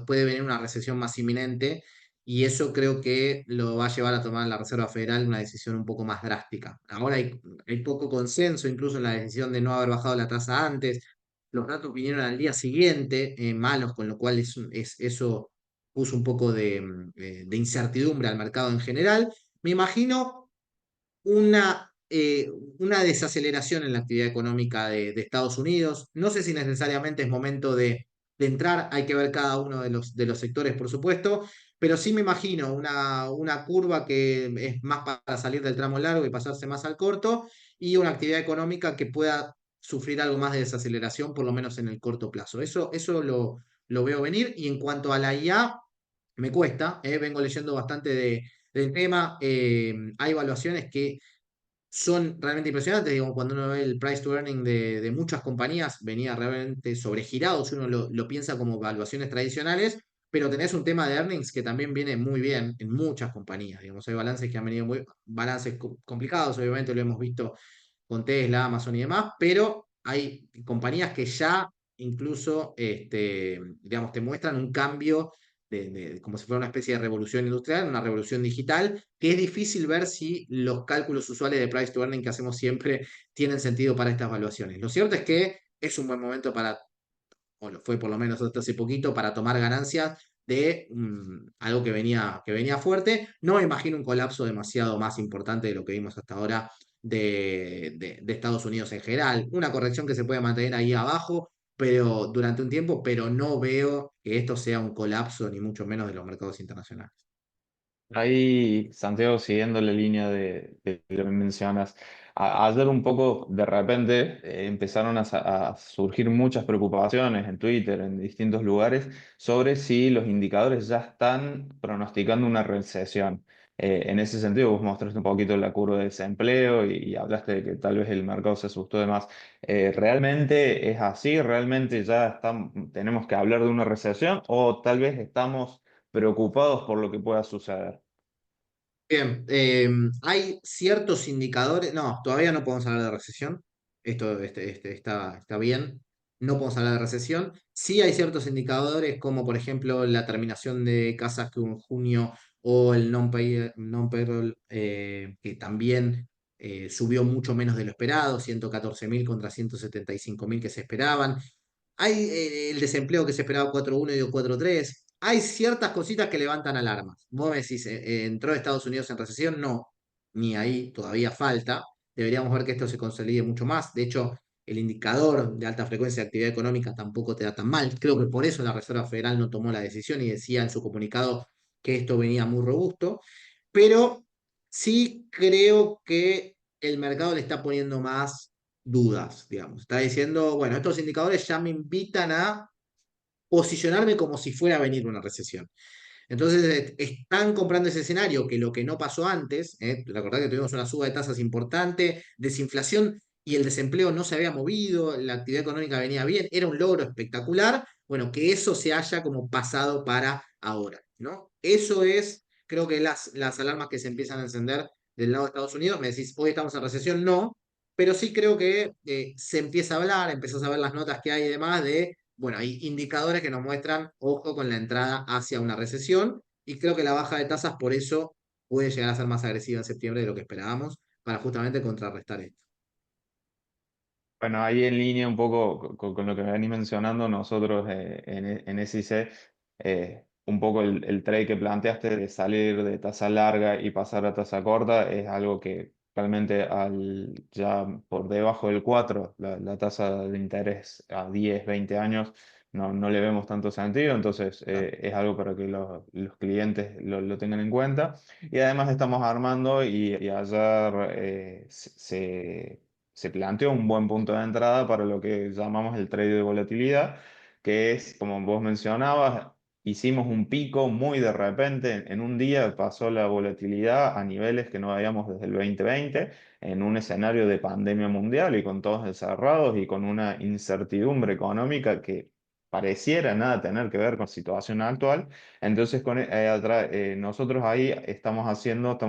puede venir una recesión más inminente y eso creo que lo va a llevar a tomar la Reserva Federal una decisión un poco más drástica. Ahora hay poco consenso incluso en la decisión de no haber bajado la tasa antes. Los datos vinieron al día siguiente, malos, con lo cual eso puso un poco de incertidumbre al mercado en general. Me imagino una desaceleración en la actividad económica de Estados Unidos. No sé si necesariamente es momento de entrar, hay que ver cada uno de los sectores, por supuesto, pero sí me imagino una curva que es más para salir del tramo largo y pasarse más al corto, y una actividad económica que pueda sufrir algo más de desaceleración, por lo menos en el corto plazo. Eso lo veo venir. Y en cuanto a la IA, me cuesta, vengo leyendo bastante del tema. Hay evaluaciones que son realmente impresionantes. Digo, cuando uno ve el price to earning de muchas compañías, venía realmente sobregirado si uno lo piensa como evaluaciones tradicionales, pero tenés un tema de earnings que también viene muy bien en muchas compañías. Digamos, hay balances que han venido balances complicados, obviamente lo hemos visto con Tesla, Amazon y demás, pero hay compañías que ya incluso, digamos, te muestran un cambio como si fuera una especie de revolución industrial, una revolución digital, que es difícil ver si los cálculos usuales de price to earning que hacemos siempre tienen sentido para estas evaluaciones. Lo cierto es que es un buen momento o lo fue por lo menos hasta hace poquito, para tomar ganancias de algo que venía fuerte. No me imagino un colapso demasiado más importante de lo que vimos hasta ahora de Estados Unidos en general. Una corrección que se puede mantener ahí abajo, pero durante un tiempo, pero no veo que esto sea un colapso, ni mucho menos de los mercados internacionales. Ahí, Santiago, siguiendo la línea de lo que mencionas, ayer un poco de repente empezaron a surgir muchas preocupaciones en Twitter, en distintos lugares, sobre si los indicadores ya están pronosticando una recesión. En ese sentido, vos mostraste un poquito la curva de desempleo y hablaste de que tal vez el mercado se asustó de más. ¿Realmente es así? ¿Realmente ya tenemos que hablar de una recesión o tal vez estamos preocupados por lo que pueda suceder? Bien, hay ciertos indicadores, no, todavía no podemos hablar de recesión, esto está bien, no podemos hablar de recesión. Sí hay ciertos indicadores como por ejemplo la terminación de casas que hubo en junio, o el non-payroll, que también subió mucho menos de lo esperado, 114.000 contra 175.000 que se esperaban. Hay el desempleo que se esperaba 4,1 y dio 4,3. Hay ciertas cositas que levantan alarmas. Vos me decís, ¿entró Estados Unidos en recesión? No, ni ahí, todavía falta. Deberíamos ver que esto se consolide mucho más. De hecho, el indicador de alta frecuencia de actividad económica tampoco te da tan mal. Creo que por eso la Reserva Federal no tomó la decisión y decía en su comunicado que esto venía muy robusto. Pero sí creo que el mercado le está poniendo más dudas, digamos. Está diciendo, bueno, estos indicadores ya me invitan a posicionarme como si fuera a venir una recesión. Entonces, están comprando ese escenario, que lo que no pasó antes, recordad que tuvimos una suba de tasas importante, desinflación y el desempleo no se había movido, la actividad económica venía bien, era un logro espectacular. Bueno, que eso se haya como pasado para ahora, ¿no? Eso es, creo que las alarmas que se empiezan a encender del lado de Estados Unidos. Me decís, hoy estamos en recesión, no, pero sí creo que se empieza a hablar, empezás a ver las notas que hay y demás bueno, hay indicadores que nos muestran, ojo con la entrada hacia una recesión, y creo que la baja de tasas por eso puede llegar a ser más agresiva en septiembre de lo que esperábamos, para justamente contrarrestar esto. Bueno, ahí en línea un poco con lo que me venís mencionando, nosotros en SIC, un poco el trade que planteaste de salir de tasa larga y pasar a tasa corta es algo que realmente ya por debajo del 4 la tasa de interés a 10 20 años, no le vemos tanto sentido, entonces es algo para que los clientes lo tengan en cuenta. Y además estamos armando y ayer se planteó un buen punto de entrada para lo que llamamos el trade de volatilidad, que es, como vos mencionabas, hicimos un pico muy de repente, en un día pasó la volatilidad a niveles que no habíamos desde el 2020, en un escenario de pandemia mundial y con todos encerrados y con una incertidumbre económica que pareciera nada tener que ver con la situación actual. Entonces, nosotros ahí estamos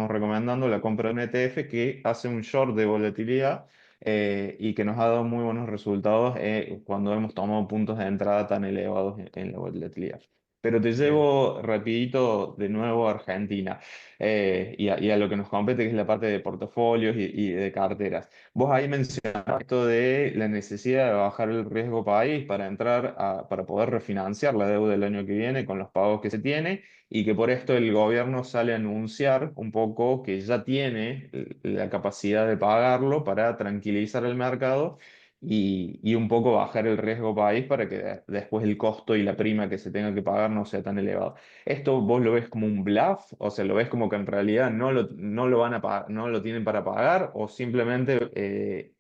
recomendando la compra de un ETF que hace un short de volatilidad y que nos ha dado muy buenos resultados cuando hemos tomado puntos de entrada tan elevados en la volatilidad. Pero te Ok. llevo rapidito de nuevo a Argentina y a lo que nos compete, que es la parte de portafolios y de carteras. Vos ahí mencionaste esto de la necesidad de bajar el riesgo país para poder refinanciar la deuda del año que viene con los pagos que se tiene y que por esto el gobierno sale a anunciar un poco que ya tiene la capacidad de pagarlo para tranquilizar el mercado y un poco bajar el riesgo país para que después el costo y la prima que se tenga que pagar no sea tan elevado. ¿Esto vos lo ves como un bluff? O sea, ¿lo ves como que en realidad no lo van a no lo tienen para pagar? ¿O simplemente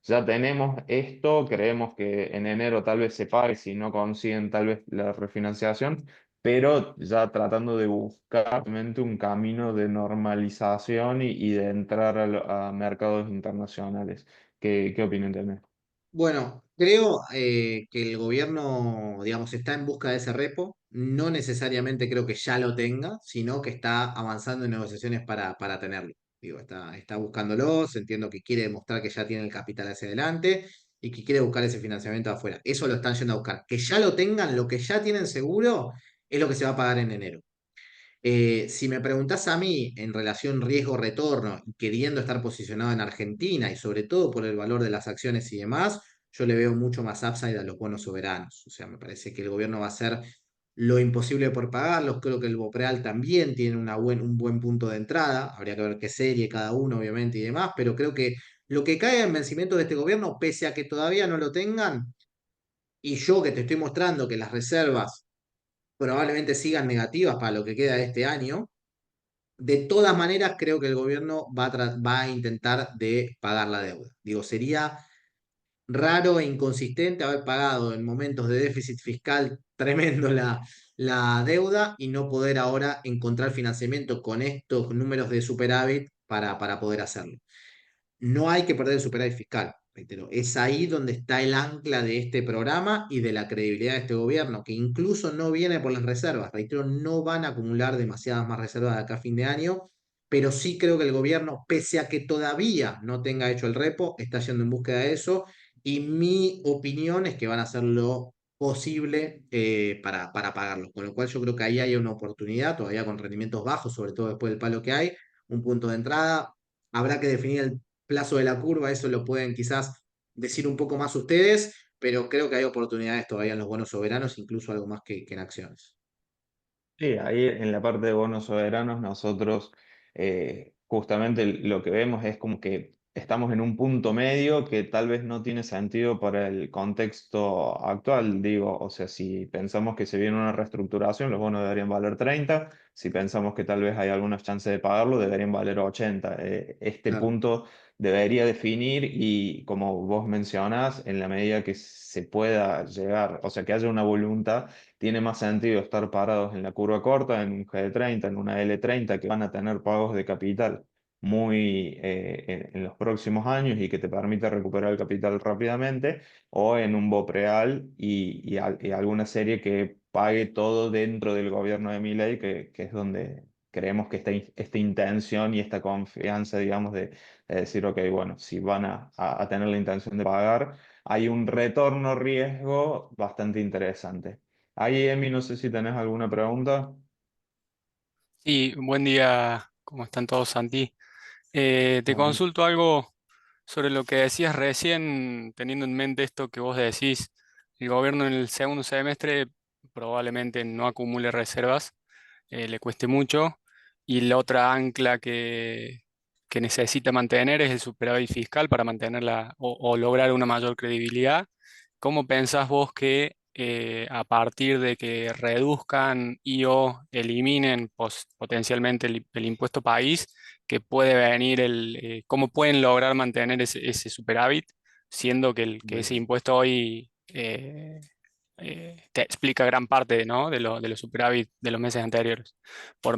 ya tenemos esto, creemos que en enero tal vez se pague si no consiguen tal vez la refinanciación, pero ya tratando de buscar realmente un camino de normalización y de entrar a mercados internacionales? ¿Qué opinión tenés? Bueno, creo que el gobierno, digamos, está en busca de ese repo. No necesariamente creo que ya lo tenga, sino que está avanzando en negociaciones para tenerlo. Digo, está buscándolos, entiendo que quiere demostrar que ya tiene el capital hacia adelante y que quiere buscar ese financiamiento afuera. Eso lo están yendo a buscar. Que ya lo tengan, lo que ya tienen seguro, es lo que se va a pagar en enero. Si me preguntás a mí en relación riesgo-retorno, y queriendo estar posicionado en Argentina y sobre todo por el valor de las acciones y demás, yo le veo mucho más upside a los bonos soberanos. O sea, me parece que el gobierno va a hacer lo imposible por pagarlos. Creo que el Bopreal también tiene un buen punto de entrada. Habría que ver qué serie cada uno, obviamente, y demás, pero creo que lo que caiga en vencimiento de este gobierno, pese a que todavía no lo tengan, y yo que te estoy mostrando que las reservas probablemente sigan negativas para lo que queda de este año, de todas maneras, creo que el gobierno va a intentar de pagar la deuda. Digo, sería raro e inconsistente haber pagado en momentos de déficit fiscal tremendo la deuda y no poder ahora encontrar financiamiento con estos números de superávit para poder hacerlo. No hay que perder el superávit fiscal, reitero. Es ahí donde está el ancla de este programa y de la credibilidad de este gobierno, que incluso no viene por las reservas. Reitero, no van a acumular demasiadas más reservas de acá a fin de año, pero sí creo que el gobierno, pese a que todavía no tenga hecho el repo, está yendo en búsqueda de eso. Y mi opinión es que van a hacer lo posible para pagarlo. Con lo cual yo creo que ahí hay una oportunidad, todavía con rendimientos bajos, sobre todo después del palo que hay, un punto de entrada. Habrá que definir el plazo de la curva, eso lo pueden quizás decir un poco más ustedes, pero creo que hay oportunidades todavía en los bonos soberanos, incluso algo más que en acciones. Sí, ahí en la parte de bonos soberanos nosotros justamente lo que vemos es como que estamos en un punto medio que tal vez no tiene sentido para el contexto actual, digo, o sea, si pensamos que se viene una reestructuración, los bonos deberían valer 30, si pensamos que tal vez hay alguna chance de pagarlo, deberían valer 80. Este Claro. punto debería definir y como vos mencionás, en la medida que se pueda llegar, o sea, que haya una voluntad tiene más sentido estar parados en la curva corta, en un G30, en una L30, que van a tener pagos de capital muy en los próximos años y que te permite recuperar el capital rápidamente, o en un BOPREAL y alguna serie que pague todo dentro del gobierno de Milei, que es donde creemos que esta intención y esta confianza, digamos, de decir, ok, bueno, si van a tener la intención de pagar, hay un retorno riesgo bastante interesante. Ahí, Emi, no sé si tenés alguna pregunta. Sí, buen día, ¿cómo están todos, Santi? Te Bueno, consulto algo sobre lo que decías recién, teniendo en mente esto que vos decís, el gobierno en el segundo semestre probablemente no acumule reservas, le cueste mucho, y la otra ancla que necesita mantener es el superávit fiscal para mantenerla o lograr una mayor credibilidad. ¿Cómo pensás vos que a partir de que reduzcan y o eliminen potencialmente el impuesto país, que puede venir cómo pueden lograr mantener ese superávit, siendo que ese Bueno, impuesto hoy te explica gran parte, ¿no? de los superávit de los meses anteriores?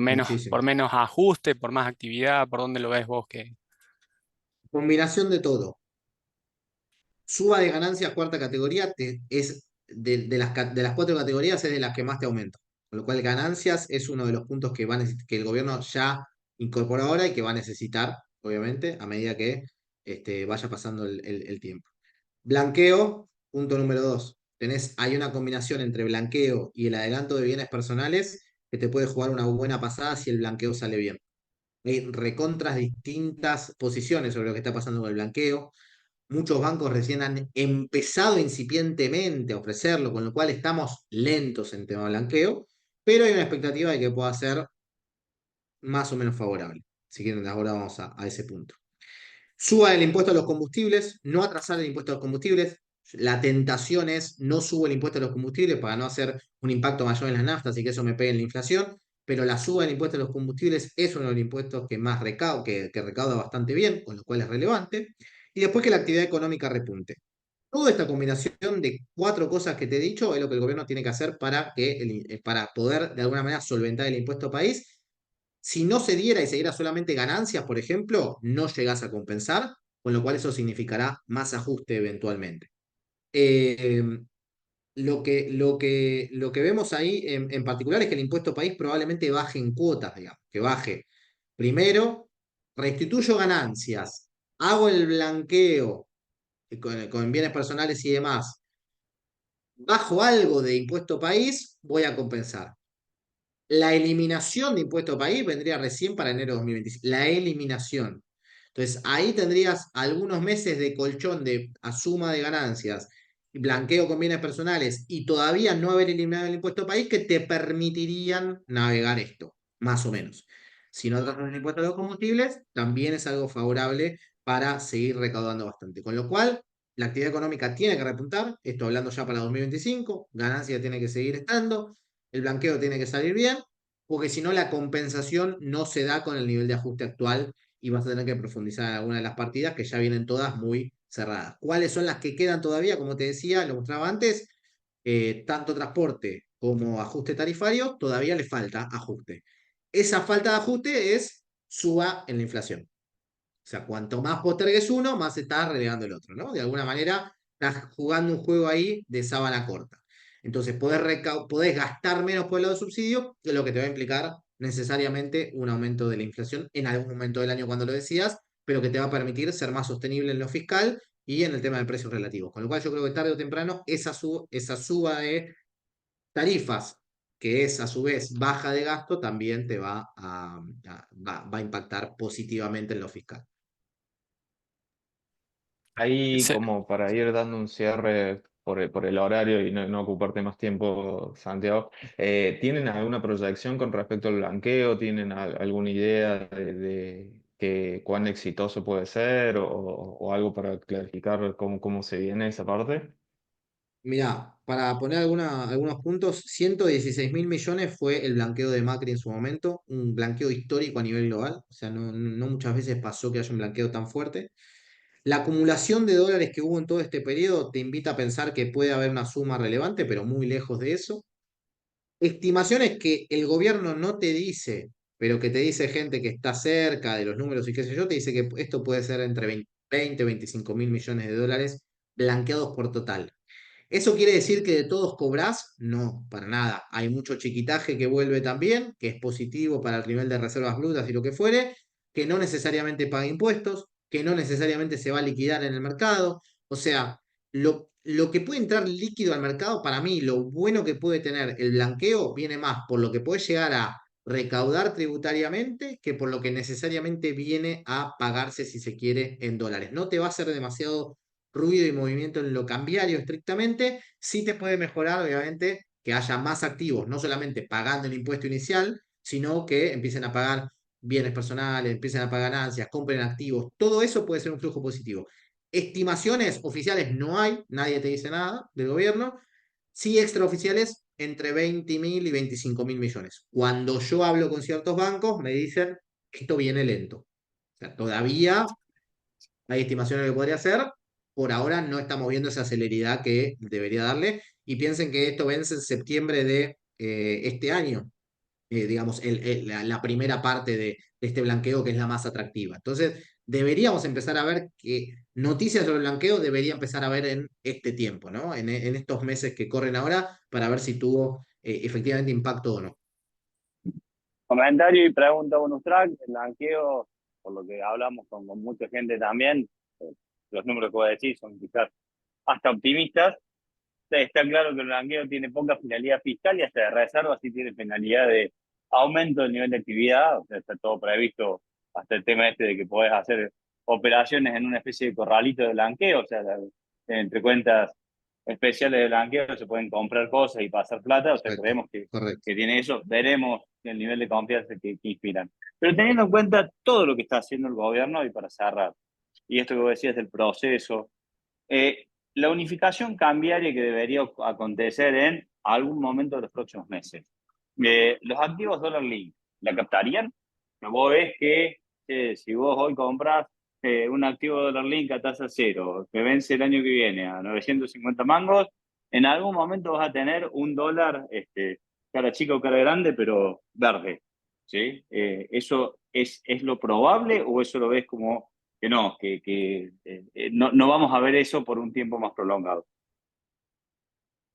muchísimo. Por menos ajuste, por más actividad, ¿por dónde lo ves vos? Combinación de todo. Suba de ganancias, cuarta categoría, es de las cuatro categorías es de las que más te aumenta. Con lo cual, ganancias es uno de los puntos que, que el gobierno ya incorpora ahora y que va a necesitar, obviamente, a medida que vaya pasando el tiempo. Blanqueo, punto número dos. Hay una combinación entre blanqueo y el adelanto de bienes personales que te puede jugar una buena pasada si el blanqueo sale bien. Hay recontras distintas posiciones sobre lo que está pasando con el blanqueo. Muchos bancos recién han empezado incipientemente a ofrecerlo, con lo cual estamos lentos en tema blanqueo, pero hay una expectativa de que pueda ser más o menos favorable. Si quieren, ahora vamos a ese punto. Suba el impuesto a los combustibles, no atrasar el impuesto a los combustibles. La tentación es no subo el impuesto a los combustibles para no hacer un impacto mayor en las naftas y que eso me pegue en la inflación, pero la suba del impuesto a los combustibles es uno de los impuestos que más recauda, que recauda bastante bien, con lo cual es relevante. Y después que la actividad económica repunte. Toda esta combinación de cuatro cosas que te he dicho es lo que el gobierno tiene que hacer para poder de alguna manera solventar el impuesto país. Si no se diera y se diera solamente ganancias, por ejemplo, no llegás a compensar, con lo cual eso significará más ajuste eventualmente. Eh, lo que vemos ahí en particular es que el impuesto país probablemente baje en cuotas, digamos, que baje. Primero, restituyo ganancias, hago el blanqueo con bienes personales y demás, bajo algo de impuesto país, voy a compensar. La eliminación de impuesto país vendría recién para enero de 2025. La eliminación. Entonces, ahí tendrías algunos meses de colchón de suma de ganancias, blanqueo con bienes personales y todavía no haber eliminado el impuesto país que te permitirían navegar esto, más o menos. Si no tratas el impuesto a los combustibles, también es algo favorable para seguir recaudando bastante. Con lo cual, la actividad económica tiene que repuntar, esto hablando ya para 2025, ganancia tiene que seguir estando, el blanqueo tiene que salir bien, porque si no la compensación no se da con el nivel de ajuste actual y vas a tener que profundizar en alguna de las partidas que ya vienen todas muy cerradas. ¿Cuáles son las que quedan todavía? Como te decía, lo mostraba antes, tanto transporte como ajuste tarifario, todavía le falta ajuste. Esa falta de ajuste es suba en la inflación. O sea, cuanto más postergues uno, más estás relegando el otro, ¿no? De alguna manera estás jugando un juego ahí de sábana corta. Entonces, podés gastar menos por el lado de subsidio, que es lo que te va a implicar necesariamente un aumento de la inflación en algún momento del año cuando lo decías, pero que te va a permitir ser más sostenible en lo fiscal y en el tema de precios relativos. Con lo cual, yo creo que tarde o temprano esa suba de tarifas, que es a su vez baja de gasto, también te va a impactar positivamente en lo fiscal. Ahí Se- como para ir dando un cierre por el horario y no ocuparte más tiempo, Santiago, ¿tienen alguna proyección con respecto al blanqueo? ¿Tienen alguna idea de cuán exitoso puede ser o algo para clarificar cómo se viene esa parte? Mirá, para poner algunos puntos, 116.000 millones fue el blanqueo de Macri en su momento, un blanqueo histórico a nivel global, o sea, no muchas veces pasó que haya un blanqueo tan fuerte. La acumulación de dólares que hubo en todo este periodo te invita a pensar que puede haber una suma relevante, pero muy lejos de eso. Estimaciones que el gobierno no te dice, pero que te dice gente que está cerca de los números y qué sé yo, te dice que esto puede ser entre 20 y 25.000 millones de dólares blanqueados por total. ¿Eso quiere decir que de todos cobrás? No, para nada. Hay mucho chiquitaje que vuelve también, que es positivo para el nivel de reservas brutas y lo que fuere, que no necesariamente paga impuestos, que no necesariamente se va a liquidar en el mercado. O sea, lo que puede entrar líquido al mercado, para mí, lo bueno que puede tener el blanqueo viene más por lo que puede llegar a recaudar tributariamente que por lo que necesariamente viene a pagarse, si se quiere, en dólares. No te va a hacer demasiado ruido y movimiento en lo cambiario estrictamente, sí te puede mejorar, obviamente, que haya más activos, no solamente pagando el impuesto inicial, sino que empiecen a pagar bienes personales, empiecen a pagar ganancias, compren activos, todo eso puede ser un flujo positivo. Estimaciones oficiales no hay, nadie te dice nada del gobierno. Sí, extraoficiales entre 20.000 y 25.000 millones. Cuando yo hablo con ciertos bancos, me dicen, esto viene lento. O sea, todavía hay estimaciones que podría hacer. Por ahora no estamos viendo esa celeridad que debería darle. Y piensen que esto vence en septiembre de este año, digamos, la primera parte de este blanqueo que es la más atractiva. Entonces, deberíamos empezar a ver que noticias sobre el blanqueo debería empezar a ver en este tiempo, ¿no? En estos meses que corren ahora, para ver si tuvo efectivamente impacto o no. Comentario y pregunta bonus track, el blanqueo, por lo que hablamos con mucha gente también, eh, los números que voy a decir son quizás hasta optimistas. Está claro que el blanqueo tiene poca finalidad fiscal y hasta de reserva sí tiene finalidad de aumento del nivel de actividad, o sea, está todo previsto, hasta el tema este de que podés hacer operaciones en una especie de corralito de blanqueo, o sea, entre cuentas especiales de blanqueo se pueden comprar cosas y pasar plata, o sea, Correcto, creemos correcto. que tiene eso, veremos el nivel de confianza que inspiran. Pero teniendo en cuenta todo lo que está haciendo el gobierno, y para cerrar, y esto que vos decías del proceso, la unificación cambiaria que debería acontecer en algún momento de los próximos meses. Los activos dólar link, ¿la captarían? Vos ves que si vos hoy compras un activo dólar link a tasa cero, que vence el año que viene a 950 mangos, en algún momento vas a tener un dólar, cara chica o cara grande, pero verde. ¿Sí? ¿Eso es lo probable o eso lo ves como que no, no vamos a ver eso por un tiempo más prolongado?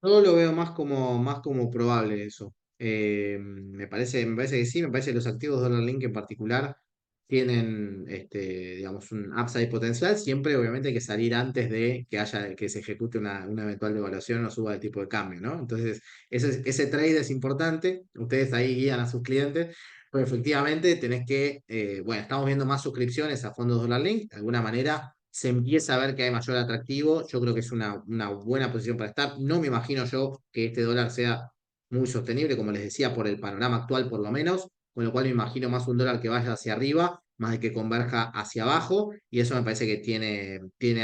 Yo lo veo más como probable eso. Me parece que sí, me parece que los activos Dollar Link en particular tienen digamos, un upside potencial. Siempre, obviamente, hay que salir antes de que se ejecute una eventual devaluación o suba de tipo de cambio, ¿no? Entonces, ese trade es importante. Ustedes ahí guían a sus clientes. Pero efectivamente tenés que, bueno, estamos viendo más suscripciones a fondos Dollar Link. De alguna manera se empieza a ver que hay mayor atractivo. Yo creo que es una buena posición para estar. No me imagino yo que este dólar sea muy sostenible, como les decía, por el panorama actual por lo menos, con lo cual me imagino más un dólar que vaya hacia arriba, más de que converja hacia abajo, y eso me parece que tiene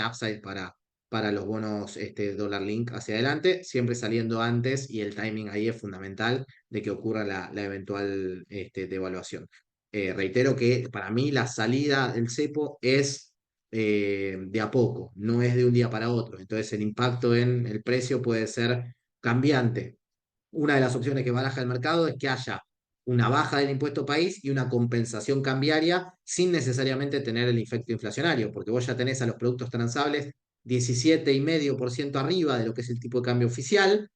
upside para los bonos dólar link hacia adelante, siempre saliendo antes, y el timing ahí es fundamental de que ocurra la eventual devaluación. Reitero que para mí la salida del cepo es de a poco, no es de un día para otro. Entonces el impacto en el precio puede ser cambiante. Una de las opciones que baraja el mercado es que haya una baja del impuesto país y una compensación cambiaria sin necesariamente tener el efecto inflacionario, porque vos ya tenés a los productos transables 17,5% arriba de lo que es el tipo de cambio oficial,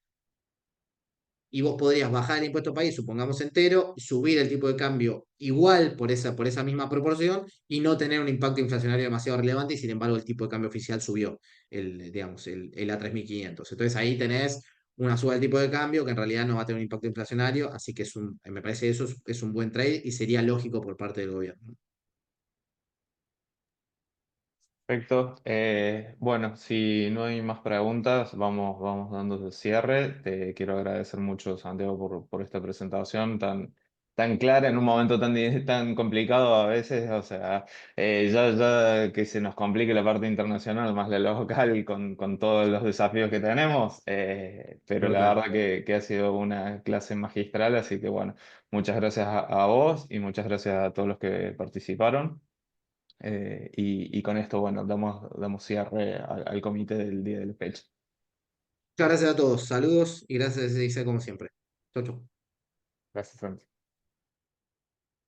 y vos podrías bajar el impuesto país, supongamos entero, subir el tipo de cambio igual por esa misma proporción y no tener un impacto inflacionario demasiado relevante, y sin embargo el tipo de cambio oficial subió, digamos, el A3500. Entonces ahí tenés una suba del tipo de cambio que en realidad no va a tener un impacto inflacionario, así que me parece que eso es un buen trade y sería lógico por parte del gobierno. Perfecto. Bueno, si no hay más preguntas, vamos dando el cierre. Te quiero agradecer mucho, Santiago, por esta presentación tan clara en un momento tan complicado a veces. O sea, ya que se nos complique la parte internacional, más la local, con todos los desafíos que tenemos. Pero la Total. verdad que ha sido una clase magistral, así que bueno, muchas gracias a vos y muchas gracias a todos los que participaron. Y con esto, bueno, damos cierre al comité del día de la fecha. Muchas gracias a todos, saludos y gracias, Isa, como siempre. Chau, chau. Gracias, Santi.